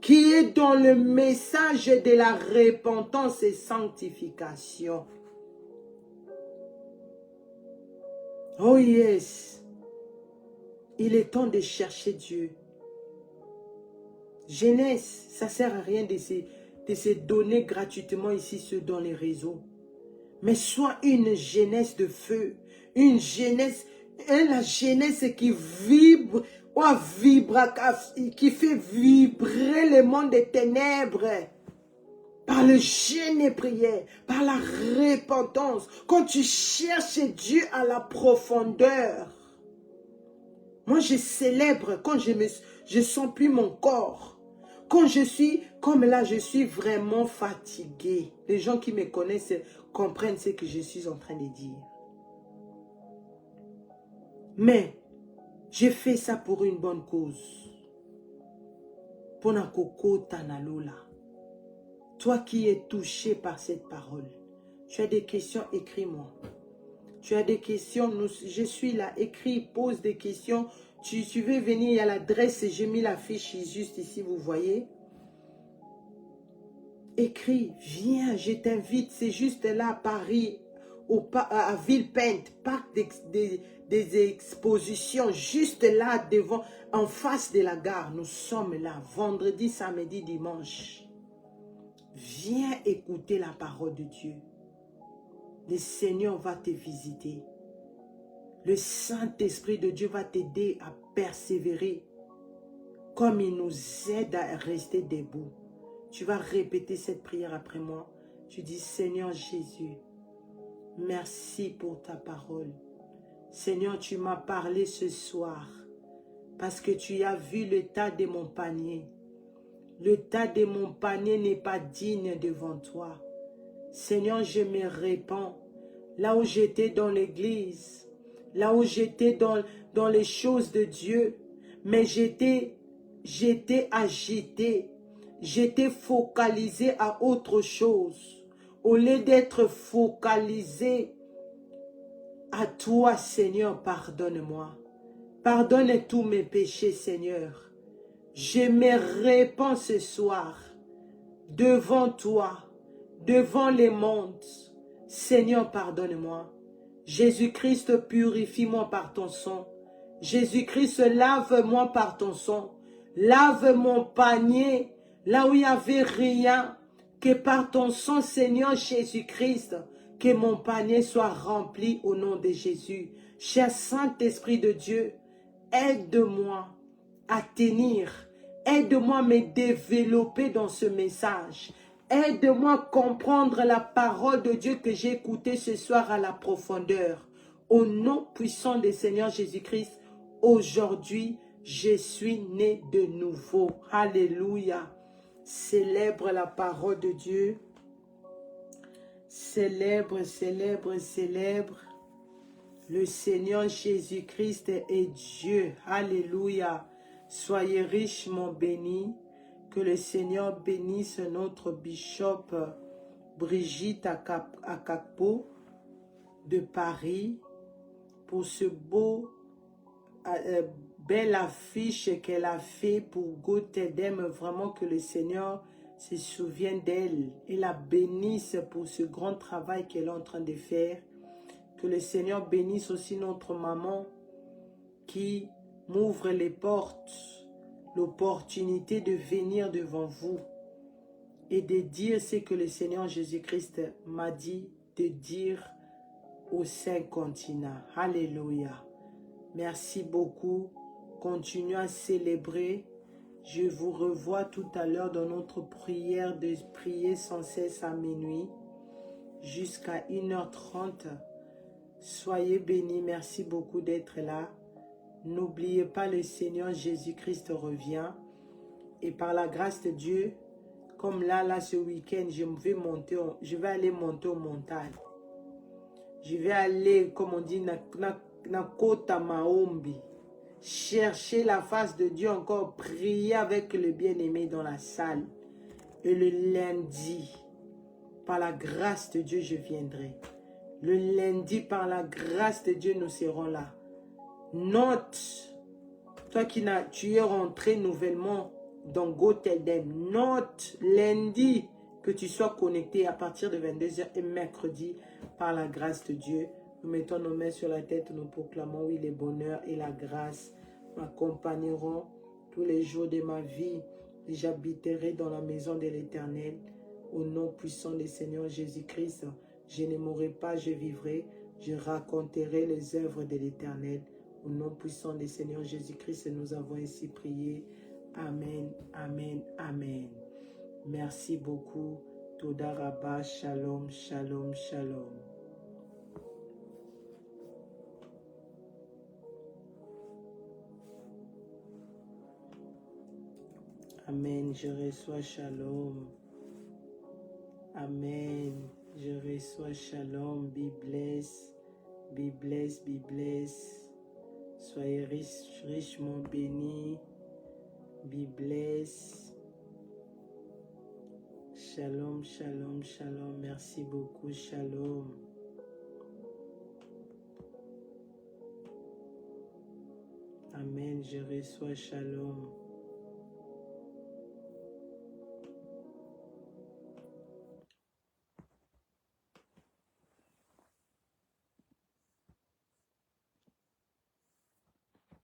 qui est dans le message de la repentance et sanctification. Oh yes, il est temps de chercher Dieu. Jeunesse, ça ne sert à rien de se donner gratuitement ici dans les réseaux. Mais sois une jeunesse de feu, une jeunesse, la jeunesse qui vibre, qui fait vibrer le monde des ténèbres. Par le jeûne et prière, par la repentance, quand tu cherches Dieu à la profondeur. Moi, je célèbre quand je sens plus mon corps. Quand je suis, comme là, je suis vraiment fatiguée. Les gens qui me connaissent comprennent ce que je suis en train de dire. Mais, j'ai fait ça pour une bonne cause. Pour un coco tanalola. Toi qui es touché par cette parole, tu as des questions, écris-moi. Tu as des questions, je suis là, écris, pose des questions. Tu veux venir, il y a l'adresse, j'ai mis la fiche juste ici, vous voyez. Écris, viens, je t'invite, c'est juste là à Paris, à Villepinte, parc des expositions, juste là devant, en face de la gare. Nous sommes là, vendredi, samedi, dimanche. Viens écouter la parole de Dieu. Le Seigneur va te visiter. Le Saint-Esprit de Dieu va t'aider à persévérer. Comme il nous aide à rester debout. Tu vas répéter cette prière après moi. Tu dis, Seigneur Jésus, merci pour ta parole. Seigneur, tu m'as parlé ce soir. Parce que tu as vu le tas de mon panier. Le tas de mon panier n'est pas digne devant toi. Seigneur, je me répands. Là où j'étais dans l'église, là où j'étais dans les choses de Dieu, mais j'étais agité, j'étais focalisé à autre chose. Au lieu d'être focalisé à toi, Seigneur, pardonne-moi. Pardonne tous mes péchés, Seigneur. Je me répands ce soir devant toi, devant les mondes. Seigneur, pardonne-moi. Jésus-Christ, purifie-moi par ton sang. Jésus-Christ, lave-moi par ton sang. Lave mon panier, là où il n'y avait rien. Que par ton sang, Seigneur Jésus-Christ, que mon panier soit rempli au nom de Jésus. Cher Saint-Esprit de Dieu, aide-moi à tenir. Aide-moi à me développer dans ce message. Aide-moi à comprendre la parole de Dieu que j'ai écoutée ce soir à la profondeur. Au nom puissant du Seigneur Jésus-Christ, aujourd'hui, je suis né de nouveau. Alléluia. Célèbre la parole de Dieu. Célèbre, célèbre, célèbre. Le Seigneur Jésus-Christ est Dieu. Alléluia. Soyez richement bénis. Que le Seigneur bénisse notre bishop Brigitte Akakpo de Paris pour ce belle affiche qu'elle a fait pour Gottedem. Vraiment que le Seigneur se souvienne d'elle et la bénisse pour ce grand travail qu'elle est en train de faire. Que le Seigneur bénisse aussi notre maman qui m'ouvre les portes, l'opportunité de venir devant vous et de dire ce que le Seigneur Jésus-Christ m'a dit de dire aux 5 continents. Alléluia. Merci beaucoup. Continuez à célébrer. Je vous revois tout à l'heure dans notre prière de prier sans cesse à minuit jusqu'à 1h30. Soyez bénis. Merci beaucoup d'être là. N'oubliez pas, le Seigneur Jésus-Christ revient. Et par la grâce de Dieu, comme là ce week-end, je vais aller monter aux montagnes. Je vais aller, comme on dit, na Kota Maombi. Chercher la face de Dieu encore, prier avec le bien-aimé dans la salle. Et le lundi, par la grâce de Dieu, je viendrai. Le lundi, par la grâce de Dieu, nous serons là. Note, toi tu es rentré nouvellement dans GoTeldem, note lundi que tu sois connecté à partir de 22h et mercredi, par la grâce de Dieu. Nous mettons nos mains sur la tête, nous proclamons, oui, le bonheur et la grâce m'accompagneront tous les jours de ma vie. J'habiterai dans la maison de l'Éternel. Au nom puissant du Seigneur Jésus-Christ, je ne mourrai pas, je vivrai. Je raconterai les œuvres de l'Éternel. Au nom puissant du Seigneur Jésus-Christ, nous avons ainsi prié. Amen, amen, amen. Merci beaucoup. Toda Rabba, shalom, shalom, shalom. Amen, je reçois shalom. Amen, je reçois shalom. Be blessed, be blessed, be blessed. Soyez richement bénis. Be blessed. Shalom, shalom, shalom. Merci beaucoup, shalom. Amen, je reçois shalom.